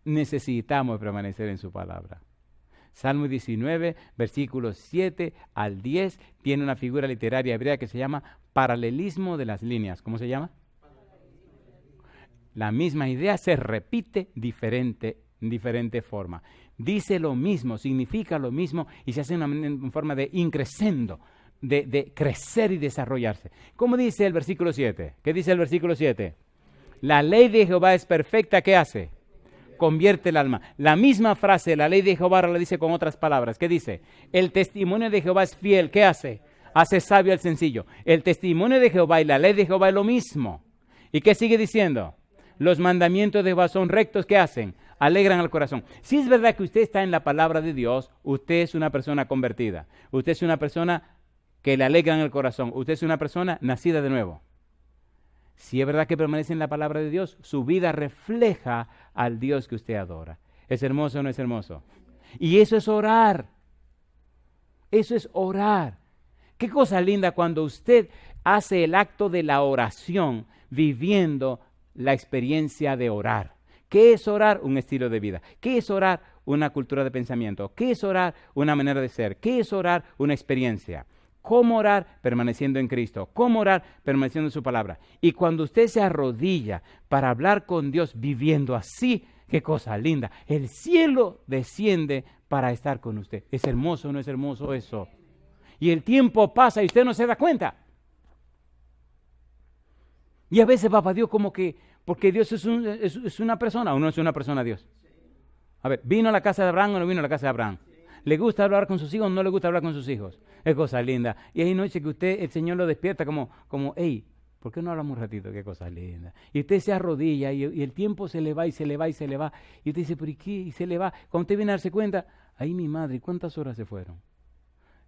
Necesitamos permanecer en su palabra. Salmo 19, versículos 7 al 10, tiene una figura literaria hebrea que se llama paralelismo de las líneas. ¿Cómo se llama? La misma idea se repite en diferente forma. Dice lo mismo, significa lo mismo y se hace en forma de increscendo, de crecer y desarrollarse. ¿Cómo dice el versículo 7? ¿Qué dice el versículo 7? La ley de Jehová es perfecta, ¿qué hace? Convierte el alma. La misma frase, la ley de Jehová, la dice con otras palabras. ¿Qué dice? El testimonio de Jehová es fiel. ¿Qué hace? Hace sabio al sencillo. El testimonio de Jehová y la ley de Jehová es lo mismo. ¿Y qué sigue diciendo? Los mandamientos de Jehová son rectos. ¿Qué hacen? Alegran al corazón. Si es verdad que usted está en la palabra de Dios, usted es una persona convertida. Usted es una persona que le alegran el corazón. Usted es una persona nacida de nuevo. Si es verdad que permanece en la palabra de Dios, su vida refleja al Dios que usted adora. ¿Es hermoso o no es hermoso? Y eso es orar. Eso es orar. Qué cosa linda cuando usted hace el acto de la oración viviendo la experiencia de orar. ¿Qué es orar? Un estilo de vida. ¿Qué es orar? Una cultura de pensamiento. ¿Qué es orar? Una manera de ser. ¿Qué es orar? Una experiencia. ¿Cómo orar? Permaneciendo en Cristo. ¿Cómo orar? Permaneciendo en su palabra. Y cuando usted se arrodilla para hablar con Dios viviendo así, qué cosa linda. El cielo desciende para estar con usted. ¿Es hermoso o no es hermoso eso? Y el tiempo pasa y usted no se da cuenta. Y a veces, papá Dios, como que, porque Dios es una persona o no es una persona Dios. A ver, ¿vino a la casa de Abraham o no vino a la casa de Abraham? ¿Le gusta hablar con sus hijos o no le gusta hablar con sus hijos? Es cosa linda. Y hay noches que usted, el Señor lo despierta como hey, ¿por qué no hablamos un ratito? Qué cosa linda. Y usted se arrodilla y el tiempo se le va y se le va y se le va. Y usted dice, ¿pero y qué? Y se le va. Cuando usted viene a darse cuenta, ay, mi madre, ¿cuántas horas se fueron?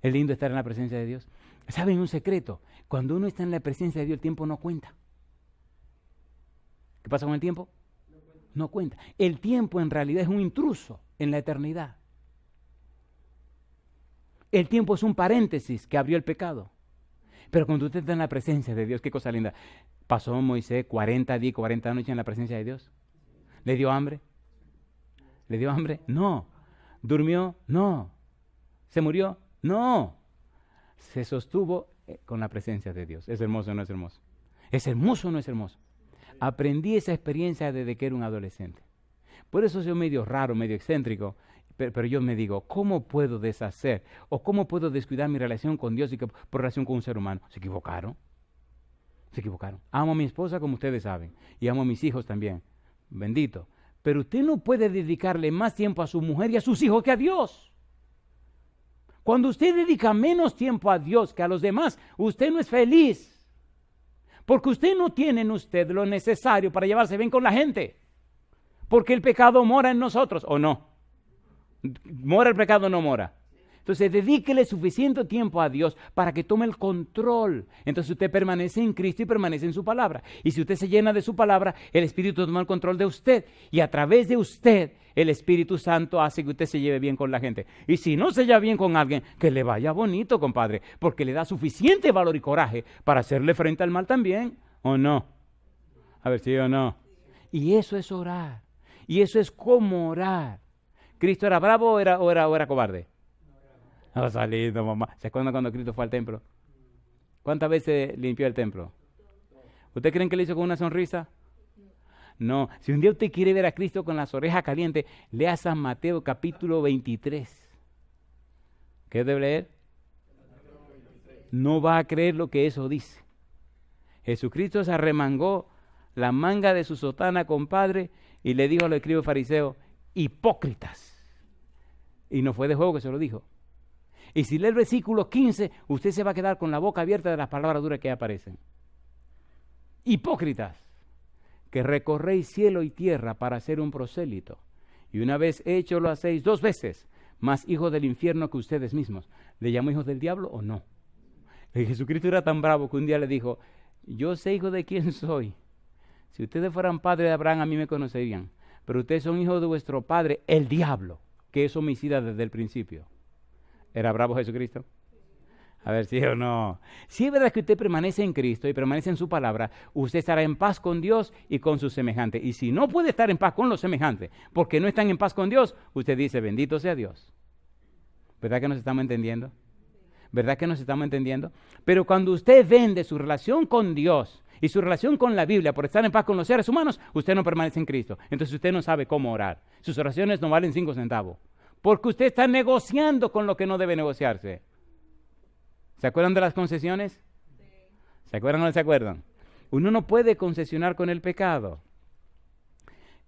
Es lindo estar en la presencia de Dios. ¿Saben un secreto? Cuando uno está en la presencia de Dios, el tiempo no cuenta. ¿Qué pasa con el tiempo? No cuenta. El tiempo en realidad es un intruso en la eternidad. El tiempo es un paréntesis que abrió el pecado. Pero cuando usted está en la presencia de Dios, qué cosa linda. ¿Pasó Moisés 40 días, 40 noches en la presencia de Dios? ¿Le dio hambre? ¿Le dio hambre? No. ¿Durmió? No. ¿Se murió? No. Se sostuvo con la presencia de Dios. ¿Es hermoso o no es hermoso? ¿Es hermoso o no es hermoso? Aprendí esa experiencia desde que era un adolescente. Por eso soy medio raro, medio excéntrico. Pero yo me digo, ¿cómo puedo deshacer o cómo puedo descuidar mi relación con Dios y por relación con un ser humano? Se equivocaron. Se equivocaron. Amo a mi esposa como ustedes saben y amo a mis hijos también. Bendito. Pero usted no puede dedicarle más tiempo a su mujer y a sus hijos que a Dios. Cuando usted dedica menos tiempo a Dios que a los demás, usted no es feliz. Porque usted no tiene en usted lo necesario para llevarse bien con la gente. Porque el pecado mora en nosotros, ¿o no? ¿Mora el pecado o no mora? Entonces dedíquele suficiente tiempo a Dios para que tome el control. Entonces usted permanece en Cristo y permanece en su palabra. Y si usted se llena de su palabra, el Espíritu toma el control de usted. Y a través de usted, el Espíritu Santo hace que usted se lleve bien con la gente. Y si no se lleva bien con alguien, que le vaya bonito, compadre. Porque le da suficiente valor y coraje para hacerle frente al mal también. ¿O no? A ver, ¿sí o no? Y eso es orar. Y eso es como orar. ¿Cristo era bravo o era cobarde? No, salido, mamá. ¿Se acuerdan cuando Cristo fue al templo? ¿Cuántas veces limpió el templo? ¿Ustedes creen que lo hizo con una sonrisa? No. Si un día usted quiere ver a Cristo con las orejas calientes, lea San Mateo capítulo 23. ¿Qué debe leer? No va a creer lo que eso dice. Jesucristo se arremangó la manga de su sotana, compadre, y le dijo a los escribas fariseos, hipócritas. Y no fue de juego que se lo dijo. Y si lee el versículo 15, usted se va a quedar con la boca abierta de las palabras duras que aparecen. Hipócritas, que recorréis cielo y tierra para ser un prosélito, y una vez hecho lo hacéis 2 veces, más hijos del infierno que ustedes mismos. ¿Le llamo hijos del diablo o no? Y Jesucristo era tan bravo que un día le dijo, yo sé hijo de quién soy. Si ustedes fueran padres de Abraham, a mí me conocerían. Pero ustedes son hijos de vuestro padre, el diablo, que es homicida desde el principio. ¿Era bravo Jesucristo? A ver, sí o no. Si es verdad que usted permanece en Cristo y permanece en su palabra, usted estará en paz con Dios y con sus semejantes. Y si no puede estar en paz con los semejantes porque no están en paz con Dios, usted dice, bendito sea Dios. ¿Verdad que nos estamos entendiendo? ¿Verdad que nos estamos entendiendo? Pero cuando usted vende su relación con Dios y su relación con la Biblia por estar en paz con los seres humanos, usted no permanece en Cristo. Entonces usted no sabe cómo orar. Sus oraciones no valen 5 centavos. Porque usted está negociando con lo que no debe negociarse. ¿Se acuerdan de las concesiones? Sí. ¿Se acuerdan o no se acuerdan? Uno no puede concesionar con el pecado.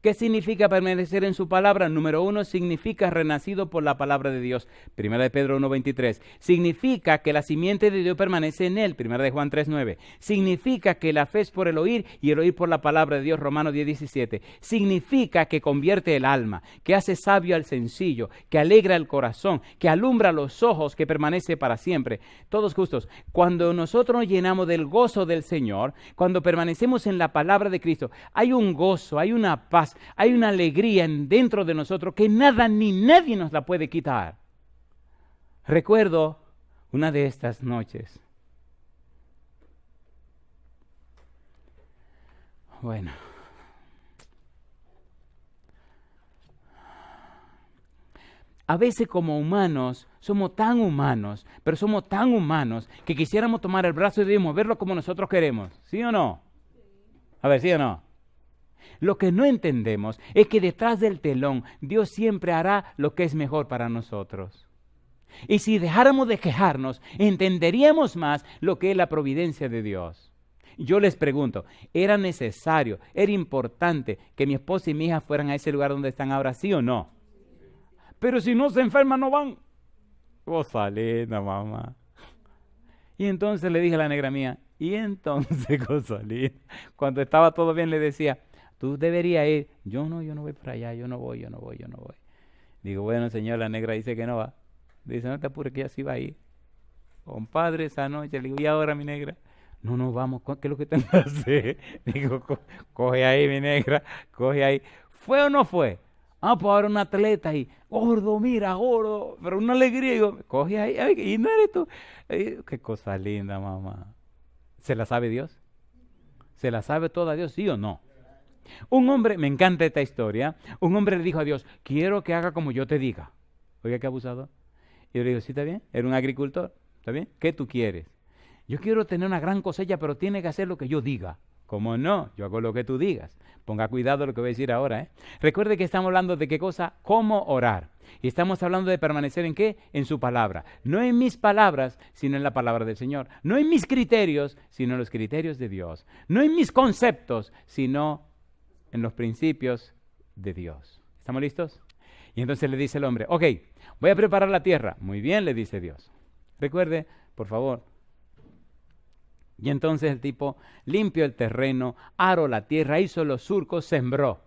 ¿Qué significa permanecer en su palabra? Número 1, significa renacido por la palabra de Dios. Primera de Pedro 1:23. Significa que la simiente de Dios permanece en él. Primera de Juan 3:9. Significa que la fe es por el oír y el oír por la palabra de Dios. Romanos 10:17. Significa que convierte el alma, que hace sabio al sencillo, que alegra el corazón, que alumbra los ojos, que permanece para siempre. Todos justos. Cuando nosotros nos llenamos del gozo del Señor, cuando permanecemos en la palabra de Cristo, hay un gozo, hay una paz, hay una alegría dentro de nosotros que nada ni nadie nos la puede quitar. Recuerdo una de estas noches. Bueno. A veces como humanos, somos tan humanos, pero somos tan humanos que quisiéramos tomar el brazo de Dios y moverlo como nosotros queremos. ¿Sí o no? A ver, ¿sí o no? Lo que no entendemos es que detrás del telón Dios siempre hará lo que es mejor para nosotros. Y si dejáramos de quejarnos, entenderíamos más lo que es la providencia de Dios. Yo les pregunto, ¿era necesario, era importante que mi esposa y mi hija fueran a ese lugar donde están ahora, sí o no? Pero si no se enferman, no van. Cosa linda, mamá. Y entonces le dije a la negra mía, y entonces, cosa linda, cuando estaba todo bien le decía, tú deberías ir. Yo no voy para allá, yo no voy. Digo, bueno, señor, la negra dice que no va. Dice, no te apures que ella sí va a ir. Compadre, esa noche, le digo, ¿y ahora, mi negra? No, vamos, ¿qué es lo que tengo que hacer? Digo, coge ahí, mi negra, coge ahí. ¿Fue o no fue? Pues ahora un atleta ahí, gordo, mira, gordo, pero una alegría. Digo, coge ahí, y no eres tú. Qué cosa linda, mamá. ¿Se la sabe Dios? ¿Se la sabe toda Dios, sí o no? Un hombre, me encanta esta historia, un hombre le dijo a Dios, quiero que haga como yo te diga. Oiga, qué abusado. Y yo le digo, sí, está bien, era un agricultor, ¿está bien? ¿Qué tú quieres? Yo quiero tener una gran cosecha, pero tiene que hacer lo que yo diga. ¿Cómo no? Yo hago lo que tú digas. Ponga cuidado lo que voy a decir ahora. Recuerde que estamos hablando de qué cosa, cómo orar. Y estamos hablando de permanecer en qué, en su palabra. No en mis palabras, sino en la palabra del Señor. No en mis criterios, sino en los criterios de Dios. No en mis conceptos, sino en los principios de Dios. ¿Estamos listos? Y entonces le dice el hombre, ok, voy a preparar la tierra. Muy bien, le dice Dios. Recuerde, por favor. Y entonces el tipo limpió el terreno, aró la tierra, hizo los surcos, sembró.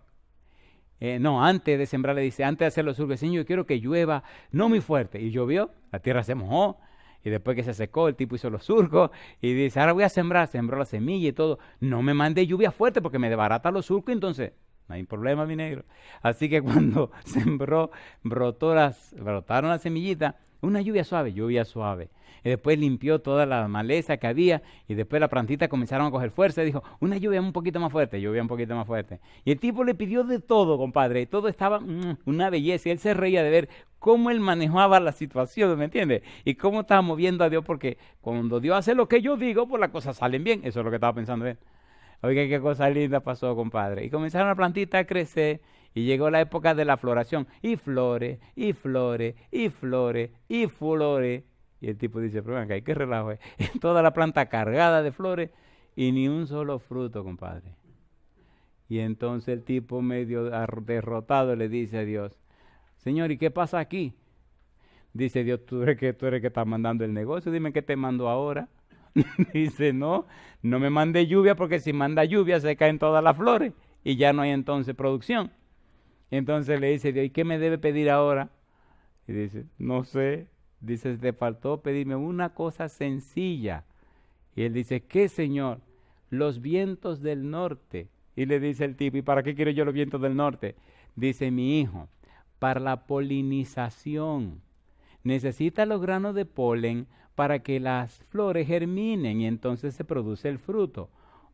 Antes de sembrar le dice, antes de hacer los surcos, Señor, yo quiero que llueva, no muy fuerte. Y llovió, la tierra se mojó. Y después que se secó, el tipo hizo los surcos y dice, ahora voy a sembrar, sembró la semilla y todo. No me mande lluvia fuerte porque me desbarata los surcos, entonces no hay problema, mi negro. Así que cuando sembró, brotaron las semillitas, una lluvia suave. Y después limpió toda la maleza que había y después las plantitas comenzaron a coger fuerza y dijo, una lluvia un poquito más fuerte. Y el tipo le pidió de todo, compadre, y todo estaba una belleza. Y él se reía de ver cómo él manejaba la situación, ¿me entiendes? Y cómo estaba moviendo a Dios, porque cuando Dios hace lo que yo digo, pues las cosas salen bien. Eso es lo que estaba pensando él. Oiga, qué cosa linda pasó, compadre. Y comenzaron las plantitas a crecer y llegó la época de la floración. Y flores. Y el tipo dice, pero venga, ¿qué relajo es? Toda la planta cargada de flores y ni un solo fruto, compadre. Y entonces el tipo medio derrotado le dice a Dios, Señor, ¿y qué pasa aquí? Dice Dios, tú eres que estás mandando el negocio, dime qué te mando ahora. Dice, no me mande lluvia porque si manda lluvia se caen todas las flores y ya no hay entonces producción. Entonces le dice Dios, ¿y qué me debe pedir ahora? Y dice, no sé. Dice, te faltó pedirme una cosa sencilla. Y él dice, ¿qué, Señor? Los vientos del norte. Y le dice el tipo, ¿y para qué quiero yo los vientos del norte? Dice, mi hijo, para la polinización. Necesita los granos de polen para que las flores germinen y entonces se produce el fruto.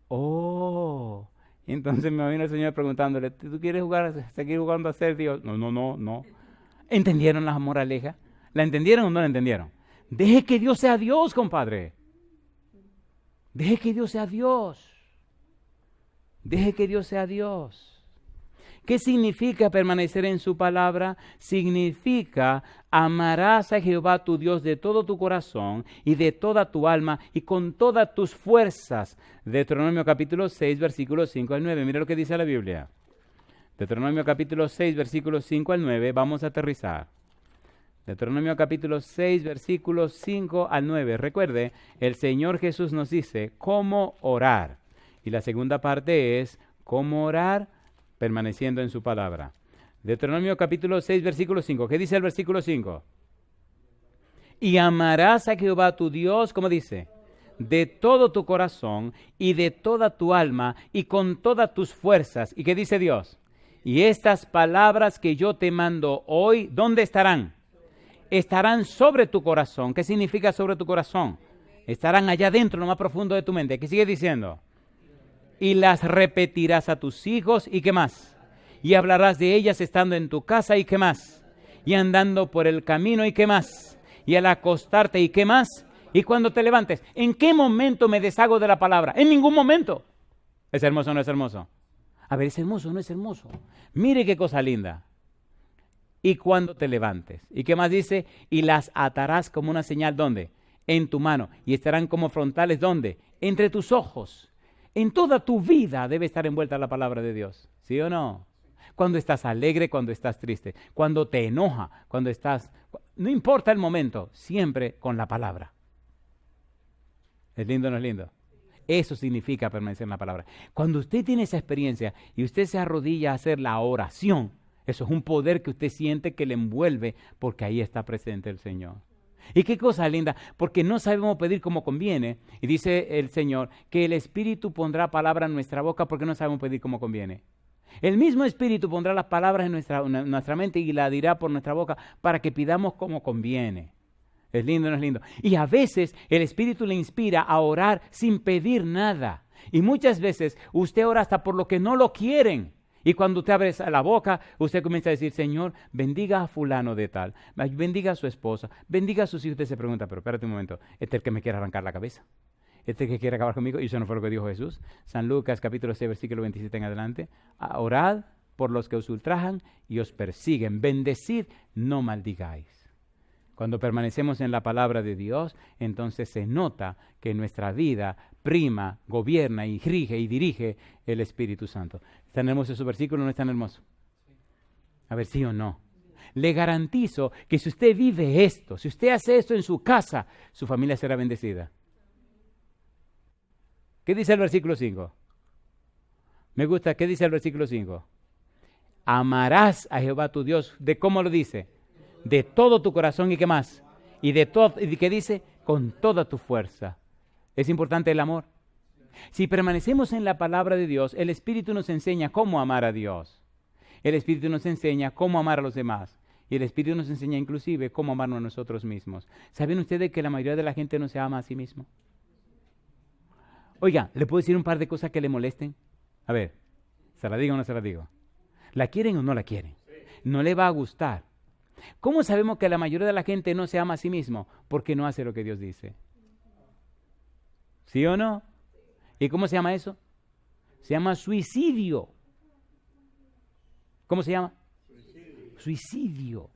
Oh, entonces me vino el Señor preguntándole, ¿tú quieres seguir jugando a ser Dios? No. ¿Entendieron la moraleja? ¿La entendieron o no la entendieron? Deje que Dios sea Dios, compadre. Deje que Dios sea Dios. Deje que Dios sea Dios. ¿Qué significa permanecer en su palabra? Significa amarás a Jehová tu Dios de todo tu corazón y de toda tu alma y con todas tus fuerzas. Deuteronomio capítulo 6, versículos 5 al 9. Mira lo que dice la Biblia. Deuteronomio capítulo 6, versículos 5 al 9. Vamos a aterrizar. Deuteronomio capítulo 6, versículos 5 al 9. Recuerde, el Señor Jesús nos dice cómo orar. Y la segunda parte es cómo orar permaneciendo en su palabra. Deuteronomio capítulo 6, versículo 5. ¿Qué dice el versículo 5? Y amarás a Jehová tu Dios, ¿cómo dice? De todo tu corazón y de toda tu alma y con todas tus fuerzas. ¿Y qué dice Dios? Y estas palabras que yo te mando hoy, ¿dónde estarán? Estarán sobre tu corazón. ¿Qué significa sobre tu corazón? Estarán allá dentro, lo más profundo de tu mente. ¿Qué sigue diciendo? Y las repetirás a tus hijos, ¿y qué más? Y hablarás de ellas estando en tu casa, ¿y qué más? Y andando por el camino, ¿y qué más? Y al acostarte, ¿y qué más? Y cuando te levantes, ¿en qué momento me deshago de la palabra? En ningún momento. ¿Es hermoso o no es hermoso? A ver, ¿es hermoso o no es hermoso? Mire qué cosa linda. Y cuando te levantes, ¿y qué más dice? Y las atarás como una señal, ¿dónde? En tu mano. Y estarán como frontales, ¿dónde? Entre tus ojos. En toda tu vida debe estar envuelta la palabra de Dios, ¿sí o no? Cuando estás alegre, cuando estás triste, cuando te enoja, cuando estás... No importa el momento, siempre con la palabra. ¿Es lindo o no es lindo? Eso significa permanecer en la palabra. Cuando usted tiene esa experiencia y usted se arrodilla a hacer la oración, eso es un poder que usted siente que le envuelve porque ahí está presente el Señor. Y qué cosa linda, porque no sabemos pedir como conviene. Y dice el Señor que el Espíritu pondrá palabra en nuestra boca porque no sabemos pedir como conviene. El mismo Espíritu pondrá las palabras en nuestra mente y la dirá por nuestra boca para que pidamos como conviene. ¿Es lindo o no es lindo? Y a veces el Espíritu le inspira a orar sin pedir nada. Y muchas veces usted ora hasta por lo que no lo quieren. Y cuando usted abre la boca, usted comienza a decir, Señor, bendiga a fulano de tal, bendiga a su esposa, bendiga a sus hijos. Usted se pregunta, pero espérate un momento, ¿este es el que me quiere arrancar la cabeza? ¿Este es el que quiere acabar conmigo? Y eso no fue lo que dijo Jesús. San Lucas capítulo 6, versículo 27 en adelante. Orad por los que os ultrajan y os persiguen. Bendecid, no maldigáis. Cuando permanecemos en la palabra de Dios, entonces se nota que nuestra vida prima, gobierna y rige y dirige el Espíritu Santo. ¿Es tan hermoso su versículo o no es tan hermoso? A ver, sí o no. Le garantizo que si usted vive esto, si usted hace esto en su casa, su familia será bendecida. ¿Qué dice el versículo 5? Me gusta, ¿qué dice el versículo 5? Amarás a Jehová tu Dios. ¿De cómo lo dice? De todo tu corazón y qué más. Y ¿qué dice? Con toda tu fuerza. ¿Es importante el amor? Si permanecemos en la palabra de Dios, el Espíritu nos enseña cómo amar a Dios. El Espíritu nos enseña cómo amar a los demás. Y el Espíritu nos enseña inclusive cómo amarnos a nosotros mismos. ¿Saben ustedes que la mayoría de la gente no se ama a sí mismo? Oiga, ¿le puedo decir un par de cosas que le molesten? A ver, ¿se la digo o no se la digo? ¿La quieren o no la quieren? No le va a gustar. ¿Cómo sabemos que la mayoría de la gente no se ama a sí mismo? Porque no hace lo que Dios dice. ¿Sí o no? ¿Y cómo se llama eso? Se llama suicidio. ¿Cómo se llama? Suicidio.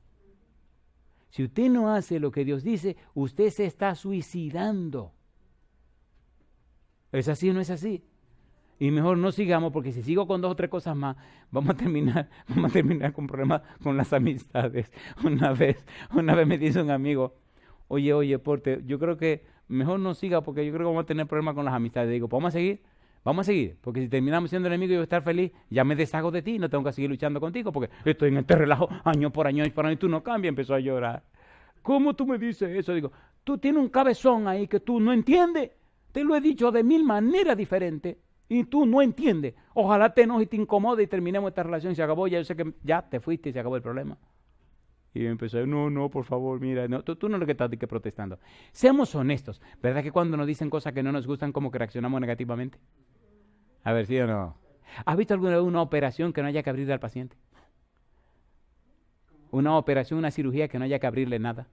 Si usted no hace lo que Dios dice, usted se está suicidando. ¿Es así o no es así? Y mejor no sigamos, porque si sigo con 2 o 3 cosas más, vamos a terminar con problemas con las amistades. Una vez me dice un amigo, oye, Porte, yo creo que mejor no siga porque yo creo que vamos a tener problemas con las amistades. Digo, ¿vamos a seguir? Porque si terminamos siendo enemigos y yo voy a estar feliz, ya me deshago de ti, no tengo que seguir luchando contigo porque estoy en este relajo año por año y tú no cambias. Empezó a llorar. ¿cómo tú me dices eso? Digo, tú tienes un cabezón ahí que tú no entiendes. Te lo he dicho de 1000 maneras diferentes y tú no entiendes. Ojalá te enojes y te incomode y terminemos esta relación y se acabó. Ya yo sé que ya te fuiste y se acabó el problema. Y empezó, no, por favor, mira, no, tú no es lo que estás protestando. Seamos honestos, ¿verdad que cuando nos dicen cosas que no nos gustan, como que reaccionamos negativamente? A ver, ¿sí o no? ¿Has visto alguna vez una operación que no haya que abrirle al paciente? Una operación, una cirugía que no haya que abrirle nada.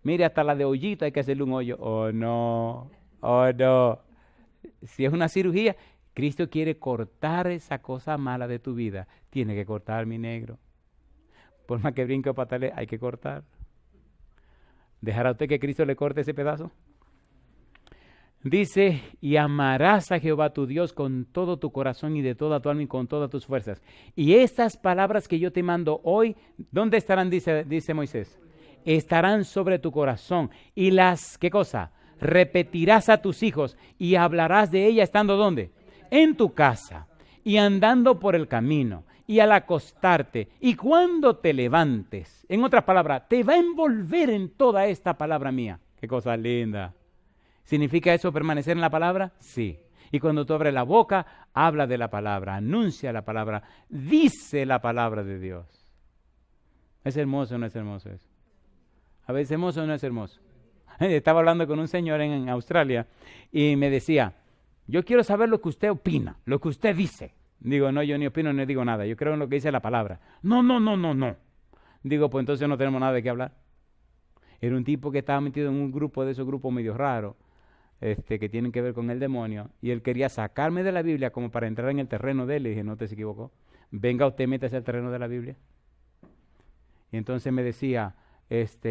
Mire, hasta la de hoyito hay que hacerle un hoyo. Oh, no. Si es una cirugía, Cristo quiere cortar esa cosa mala de tu vida. Tiene que cortar, mi negro. Por más que brinque o patale, hay que cortar. ¿Dejará usted que Cristo le corte ese pedazo? Dice, y amarás a Jehová tu Dios con todo tu corazón y de toda tu alma y con todas tus fuerzas. Y estas palabras que yo te mando hoy, ¿dónde estarán? Dice Moisés. Estarán sobre tu corazón. Y las, ¿qué cosa? Repetirás a tus hijos y hablarás de ella estando ¿dónde? En tu casa y andando por el camino y al acostarte y cuando te levantes. En otras palabras, te va a envolver en toda esta palabra mía. Qué cosa linda. ¿Significa eso permanecer en la palabra? Sí. Y cuando tú abres la boca, habla de la palabra, anuncia la palabra, dice la palabra de Dios. ¿Es hermoso o no es hermoso eso? A ver, ¿es hermoso o no es hermoso? Estaba hablando con un señor en Australia y me decía, yo quiero saber lo que usted opina, lo que usted dice. Digo, no, yo ni opino ni digo nada, yo creo en lo que dice la palabra. No. Digo, pues entonces no tenemos nada de qué hablar. Era un tipo que estaba metido en un grupo de esos grupos medio raros, que tienen que ver con el demonio, y él quería sacarme de la Biblia como para entrar en el terreno de él. Le dije, no te se equivocó, venga usted, métase al terreno de la Biblia. Y entonces me decía,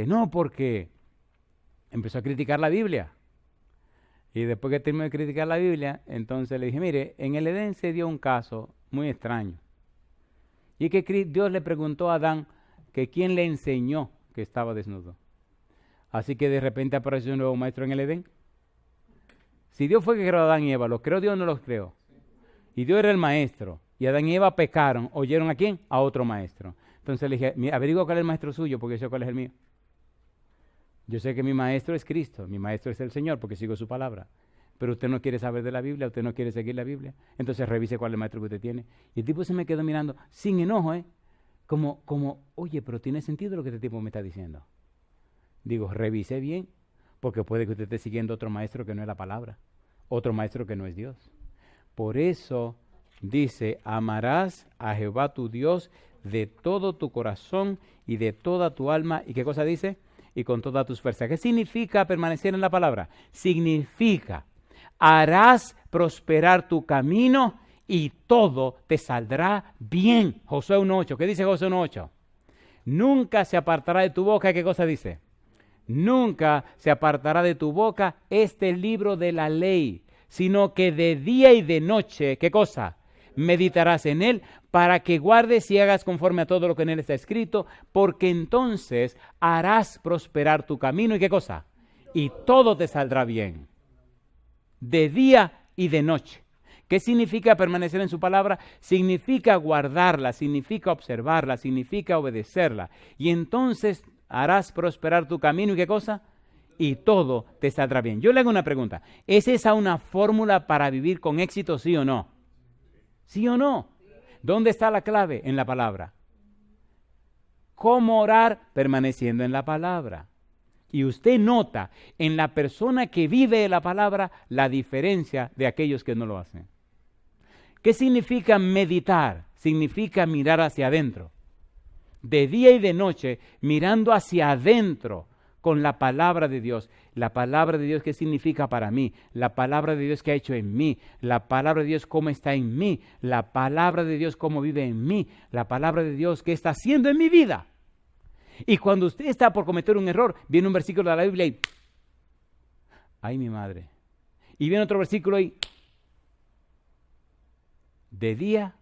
no, porque empezó a criticar la Biblia. Y después que terminó de criticar la Biblia, entonces le dije, mire, en el Edén se dio un caso muy extraño. Y que Dios le preguntó a Adán que quién le enseñó que estaba desnudo. Así que de repente apareció un nuevo maestro en el Edén. Si Dios fue que creó a Adán y Eva, ¿los creó Dios o no los creó? Y Dios era el maestro. Y Adán y Eva pecaron. ¿Oyeron a quién? A otro maestro. Entonces le dije, averigua cuál es el maestro suyo, porque yo sé cuál es el mío. Yo sé que mi maestro es Cristo, mi maestro es el Señor, porque sigo su palabra. Pero usted no quiere saber de la Biblia, usted no quiere seguir la Biblia. Entonces revise cuál es el maestro que usted tiene. Y el tipo se me quedó mirando sin enojo, como, oye, pero tiene sentido lo que este tipo me está diciendo. Digo, revise bien, porque puede que usted esté siguiendo otro maestro que no es la palabra, otro maestro que no es Dios. Por eso dice, amarás a Jehová tu Dios de todo tu corazón y de toda tu alma. ¿Y qué cosa dice? Y con todas tus fuerzas. ¿Qué significa permanecer en la palabra? Significa, harás prosperar tu camino y todo te saldrá bien. Josué 1:8. ¿Qué dice Josué 1:8? Nunca se apartará de tu boca. ¿Qué cosa dice? Nunca se apartará de tu boca este libro de la ley, sino que de día y de noche, ¿qué cosa? Meditarás en él para que guardes y hagas conforme a todo lo que en él está escrito, porque entonces harás prosperar tu camino. ¿Y qué cosa? Y todo te saldrá bien. De día y de noche. ¿Qué significa permanecer en su palabra? Significa guardarla, significa observarla, significa obedecerla. Y entonces harás prosperar tu camino. ¿Y qué cosa? Y todo te saldrá bien. Yo le hago una pregunta. ¿Es esa una fórmula para vivir con éxito, sí o no? ¿Sí o no? ¿Dónde está la clave? En la palabra. ¿Cómo orar? Permaneciendo en la palabra. Y usted nota en la persona que vive la palabra la diferencia de aquellos que no lo hacen. ¿Qué significa meditar? Significa mirar hacia adentro. De día y de noche, mirando hacia adentro con la palabra de Dios. La palabra de Dios, ¿qué significa para mí? La palabra de Dios que ha hecho en mí. La palabra de Dios cómo está en mí. La palabra de Dios cómo vive en mí. La palabra de Dios qué está haciendo en mi vida. Y cuando usted está por cometer un error, viene un versículo de la Biblia y ¡ay, mi madre! Y viene otro versículo y de día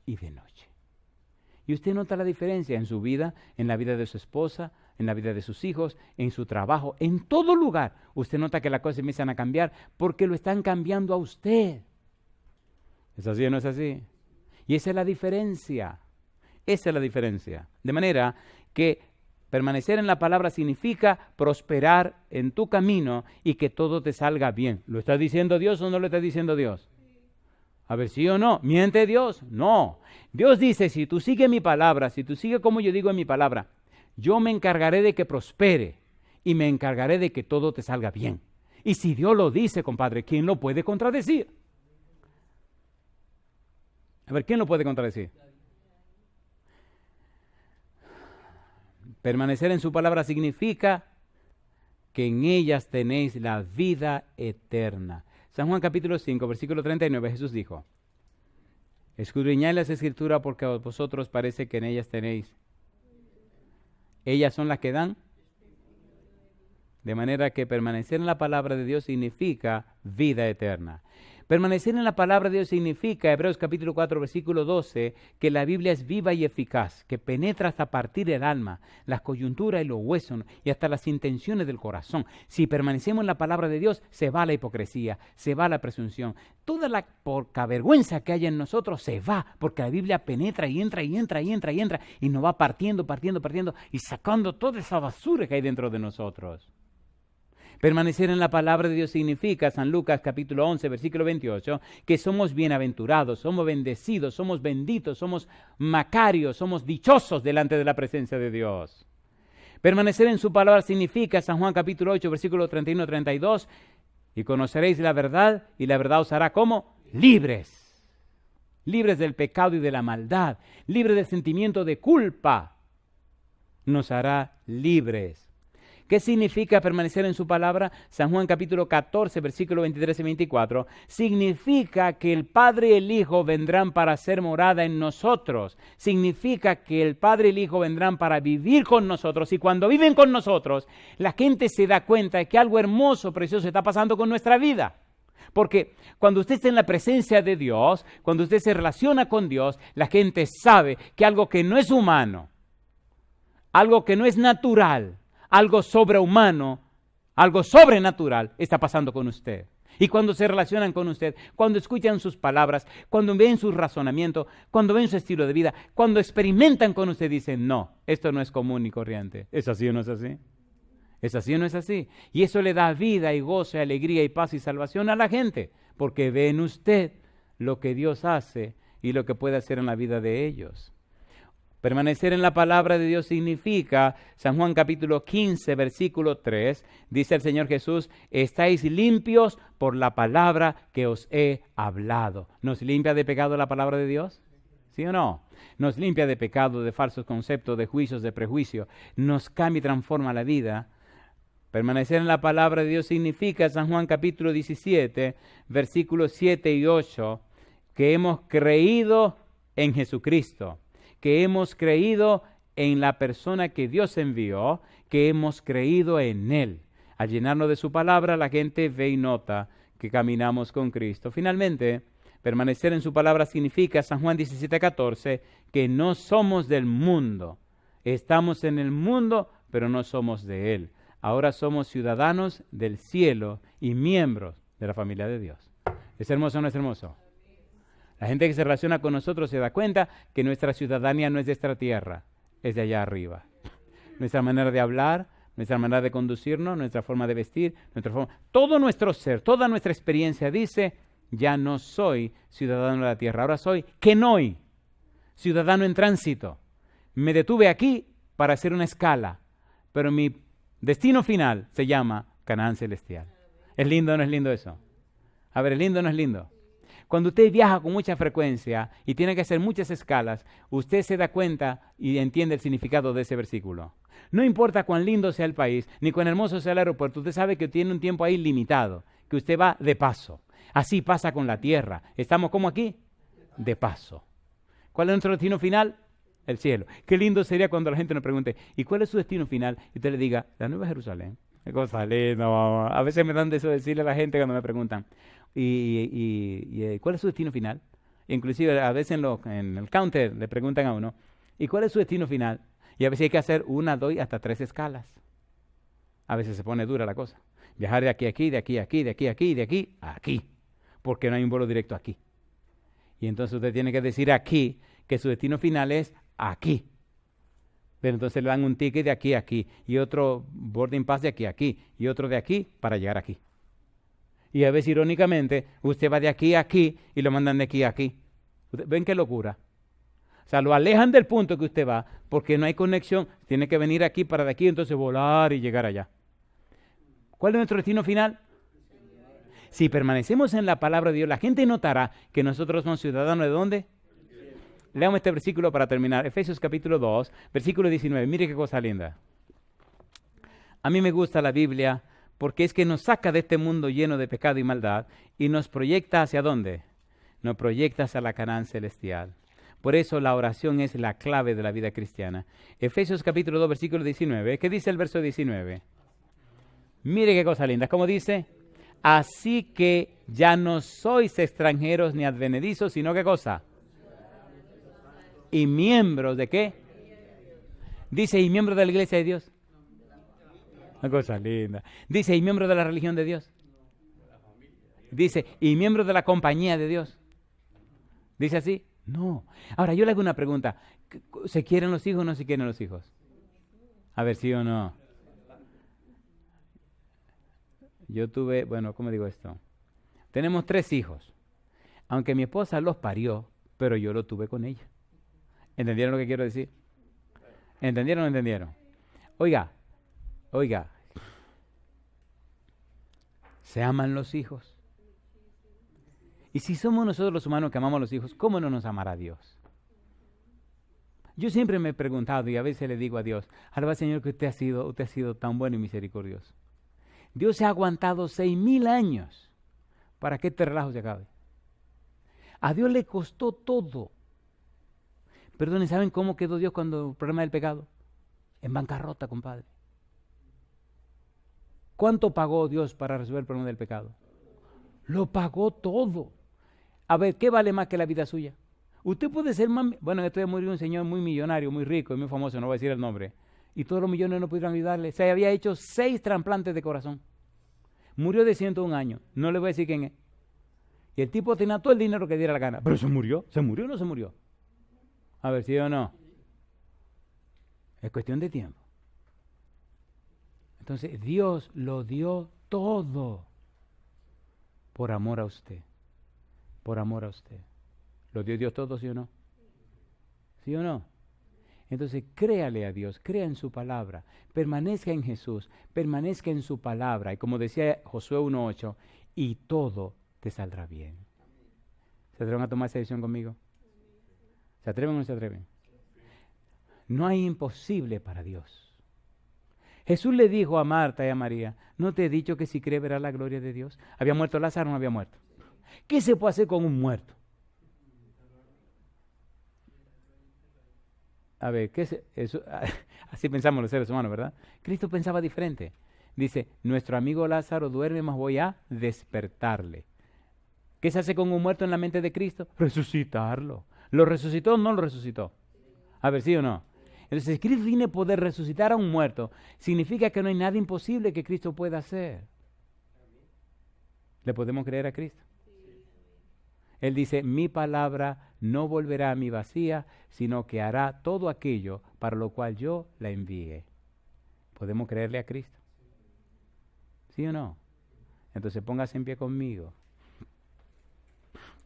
y de noche. Y usted nota la diferencia en su vida, en la vida de su esposa, en la vida de sus hijos, en su trabajo, en todo lugar. Usted nota que las cosas empiezan a cambiar porque lo están cambiando a usted. ¿Es así o no es así? Y esa es la diferencia. Esa es la diferencia. De manera que permanecer en la palabra significa prosperar en tu camino y que todo te salga bien. ¿Lo está diciendo Dios o no lo está diciendo Dios? A ver, ¿sí o no? ¿Miente Dios? No. Dios dice, si tú sigues mi palabra, si tú sigues como yo digo en mi palabra, yo me encargaré de que prospere y me encargaré de que todo te salga bien. Y si Dios lo dice, compadre, ¿quién lo puede contradecir? A ver, ¿quién lo puede contradecir? Permanecer en su palabra significa que en ellas tenéis la vida eterna. San Juan capítulo 5, versículo 39, Jesús dijo, escudriñad las Escrituras porque a vosotros parece que en ellas tenéis. Ellas son las que dan. De manera que permanecer en la palabra de Dios significa vida eterna. Permanecer en la palabra de Dios significa, Hebreos capítulo 4, versículo 12, que la Biblia es viva y eficaz, que penetra hasta partir el alma, las coyunturas y los huesos y hasta las intenciones del corazón. Si permanecemos en la palabra de Dios, se va la hipocresía, se va la presunción. Toda la porcavergüenza que hay en nosotros se va, porque la Biblia penetra y entra y entra y entra y entra y nos va partiendo y sacando toda esa basura que hay dentro de nosotros. Permanecer en la palabra de Dios significa, San Lucas capítulo 11, versículo 28, que somos bienaventurados, somos bendecidos, somos benditos, somos macarios, somos dichosos delante de la presencia de Dios. Permanecer en su palabra significa, San Juan capítulo 8, versículo 31-32, y conoceréis la verdad, y la verdad os hará como libres. Libres del pecado y de la maldad, libres del sentimiento de culpa. Nos hará libres. ¿Qué significa permanecer en su palabra? San Juan capítulo 14, versículos 23 y 24. Significa que el Padre y el Hijo vendrán para hacer morada en nosotros. Significa que el Padre y el Hijo vendrán para vivir con nosotros. Y cuando viven con nosotros, la gente se da cuenta de que algo hermoso, precioso está pasando con nuestra vida. Porque cuando usted está en la presencia de Dios, cuando usted se relaciona con Dios, la gente sabe que algo que no es humano, algo que no es natural, algo sobrehumano, algo sobrenatural está pasando con usted. Y cuando se relacionan con usted, cuando escuchan sus palabras, cuando ven su razonamiento, cuando ven su estilo de vida, cuando experimentan con usted, dicen, no, esto no es común y corriente. ¿Es así o no es así? ¿Es así o no es así? Y eso le da vida y gozo, y alegría y paz y salvación a la gente, porque ve en usted lo que Dios hace y lo que puede hacer en la vida de ellos. Permanecer en la palabra de Dios significa, San Juan capítulo 15, versículo 3, dice el Señor Jesús, estáis limpios por la palabra que os he hablado. ¿Nos limpia de pecado la palabra de Dios? ¿Sí o no? Nos limpia de pecado, de falsos conceptos, de juicios, de prejuicios. Nos cambia y transforma la vida. Permanecer en la palabra de Dios significa, San Juan capítulo 17, versículos 7 y 8, que hemos creído en Jesucristo, que hemos creído en la persona que Dios envió, que hemos creído en Él. Al llenarnos de su palabra, la gente ve y nota que caminamos con Cristo. Finalmente, permanecer en su palabra significa, San Juan 17:14, que no somos del mundo. Estamos en el mundo, pero no somos de Él. Ahora somos ciudadanos del cielo y miembros de la familia de Dios. ¿Es hermoso o no es hermoso? La gente que se relaciona con nosotros se da cuenta que nuestra ciudadanía no es de esta tierra, es de allá arriba. Nuestra manera de hablar, nuestra manera de conducirnos, nuestra forma de vestir, todo nuestro ser, toda nuestra experiencia dice, ya no soy ciudadano de la tierra, ahora soy kenoi, ciudadano en tránsito. Me detuve aquí para hacer una escala, pero mi destino final se llama Canaán celestial. ¿Es lindo o no es lindo eso? A ver, ¿es lindo o no es lindo? Cuando usted viaja con mucha frecuencia y tiene que hacer muchas escalas, usted se da cuenta y entiende el significado de ese versículo. No importa cuán lindo sea el país, ni cuán hermoso sea el aeropuerto, usted sabe que tiene un tiempo ahí limitado, que usted va de paso. Así pasa con la tierra. ¿Estamos como aquí? De paso. ¿Cuál es nuestro destino final? El cielo. Qué lindo sería cuando la gente nos pregunte, ¿y cuál es su destino final? Y usted le diga, la Nueva Jerusalén. Qué cosa linda, mamá. A veces me dan de eso decirle a la gente cuando me preguntan, ¿y cuál es su destino final? Inclusive a veces en el counter le preguntan a uno, ¿y cuál es su destino final? Y a veces hay que hacer 1, 2 y hasta 3 escalas. A veces se pone dura la cosa. Viajar de aquí a aquí, de aquí a aquí, de aquí a aquí, de aquí a aquí. Porque no hay un vuelo directo aquí. Y entonces usted tiene que decir aquí que su destino final es aquí. Pero entonces le dan un ticket de aquí a aquí, y otro boarding pass de aquí a aquí, y otro de aquí para llegar aquí. Y a veces, irónicamente, usted va de aquí a aquí y lo mandan de aquí a aquí. ¿Ven qué locura? O sea, lo alejan del punto que usted va porque no hay conexión. Tiene que venir aquí para de aquí, entonces volar y llegar allá. ¿Cuál es nuestro destino final? Si permanecemos en la palabra de Dios, la gente notará que nosotros somos ciudadanos ¿de dónde? Leamos este versículo para terminar. Efesios capítulo 2, versículo 19. Mire qué cosa linda. A mí me gusta la Biblia porque es que nos saca de este mundo lleno de pecado y maldad y nos proyecta ¿hacia dónde? Nos proyecta hacia la Canaán celestial. Por eso la oración es la clave de la vida cristiana. Efesios capítulo 2, versículo 19. ¿Qué dice el verso 19? Mire qué cosa linda. ¿Cómo dice? Así que ya no sois extranjeros ni advenedizos, sino ¿qué cosa? Y miembros ¿de qué? Dice, y miembros de la iglesia de Dios. Una cosa linda. Dice, y miembros de la religión de Dios. Dice, y miembros de la compañía de Dios. ¿Dice así? No. Ahora, yo le hago una pregunta. ¿Se quieren los hijos o no se quieren los hijos? A ver, sí o no. Yo tuve, bueno, ¿cómo digo esto? Tenemos 3 hijos. Aunque mi esposa los parió, pero yo lo tuve con ella. ¿Entendieron lo que quiero decir? ¿Entendieron o no entendieron? Oiga, ¿se aman los hijos? Y si somos nosotros los humanos que amamos a los hijos, ¿cómo no nos amará Dios? Yo siempre me he preguntado y a veces le digo a Dios, alaba Señor que usted ha sido tan bueno y misericordioso. Dios se ha aguantado 6,000 años para que este relajo se acabe. A Dios le costó todo. Perdón, ¿saben cómo quedó Dios cuando el problema del pecado? En bancarrota, compadre. ¿Cuánto pagó Dios para resolver el problema del pecado? Lo pagó todo. A ver, ¿qué vale más que la vida suya? Usted puede ser más... Bueno, esto ya murió un señor muy millonario, muy rico y muy famoso, no voy a decir el nombre. Y todos los millones no pudieron ayudarle. Se había hecho 6 trasplantes de corazón. Murió de 101 años. No le voy a decir quién es. Y el tipo tenía todo el dinero que diera la gana. Pero se murió. ¿Se murió o no se murió? A ver, ¿sí o no? Es cuestión de tiempo. Entonces, Dios lo dio todo por amor a usted. Por amor a usted. ¿Lo dio Dios todo, sí o no? ¿Sí o no? Entonces, créale a Dios, crea en su palabra, permanezca en Jesús, permanezca en su palabra. Y como decía Josué 1:8, y todo te saldrá bien. ¿Se atreven a tomar esa decisión conmigo? ¿Se atreven o no se atreven? No hay imposible para Dios. Jesús le dijo a Marta y a María, ¿no te he dicho que si cree verás la gloria de Dios? ¿Había muerto Lázaro o no había muerto? ¿Qué se puede hacer con un muerto? A ver, así pensamos los seres humanos, ¿verdad? Cristo pensaba diferente. Dice, nuestro amigo Lázaro duerme, mas voy a despertarle. ¿Qué se hace con un muerto en la mente de Cristo? Resucitarlo. ¿Lo resucitó o no lo resucitó? A ver, ¿sí o no? Entonces, si Cristo tiene poder resucitar a un muerto, significa que no hay nada imposible que Cristo pueda hacer. ¿Le podemos creer a Cristo? Él dice, mi palabra no volverá a mí vacía, sino que hará todo aquello para lo cual yo la envíe. ¿Podemos creerle a Cristo? ¿Sí o no? Entonces póngase en pie conmigo.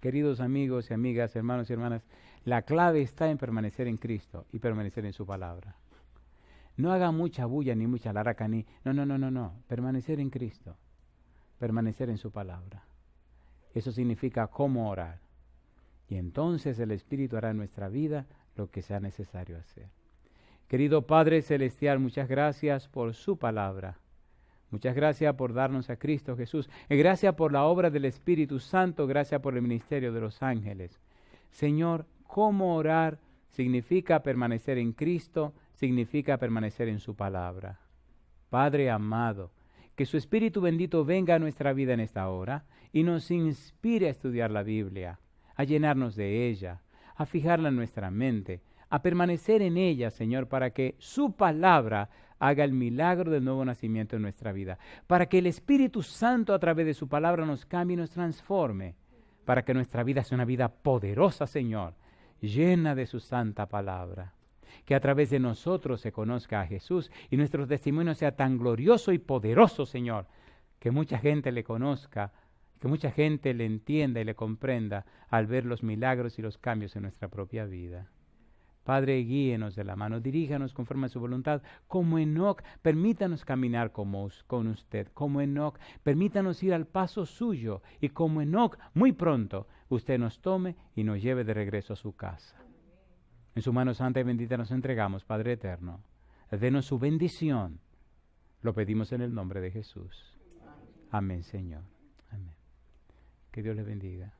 Queridos amigos y amigas, hermanos y hermanas, la clave está en permanecer en Cristo y permanecer en su palabra. No haga mucha bulla ni mucha laraca ni... No. Permanecer en Cristo. Permanecer en su palabra. Eso significa cómo orar. Y entonces el Espíritu hará en nuestra vida lo que sea necesario hacer. Querido Padre Celestial, muchas gracias por su palabra. Muchas gracias por darnos a Cristo Jesús. Y gracias por la obra del Espíritu Santo. Gracias por el ministerio de los ángeles. Señor, cómo orar significa permanecer en Cristo, significa permanecer en su palabra. Padre amado, que su Espíritu bendito venga a nuestra vida en esta hora y nos inspire a estudiar la Biblia, a llenarnos de ella, a fijarla en nuestra mente, a permanecer en ella, Señor, para que su palabra haga el milagro del nuevo nacimiento en nuestra vida, para que el Espíritu Santo a través de su palabra nos cambie y nos transforme, para que nuestra vida sea una vida poderosa, Señor, llena de su santa palabra. que a través de nosotros se conozca a Jesús y nuestro testimonio sea tan glorioso y poderoso, Señor, que mucha gente le conozca, que mucha gente le entienda y le comprenda al ver los milagros y los cambios en nuestra propia vida. Padre, guíenos de la mano, diríjanos conforme a su voluntad, como Enoc, permítanos caminar con usted, como Enoc, permítanos ir al paso suyo, y como Enoc, muy pronto, usted nos tome y nos lleve de regreso a su casa. En su mano santa y bendita nos entregamos, Padre eterno. Denos su bendición. Lo pedimos en el nombre de Jesús. Amén, Señor. Amén. Que Dios le bendiga.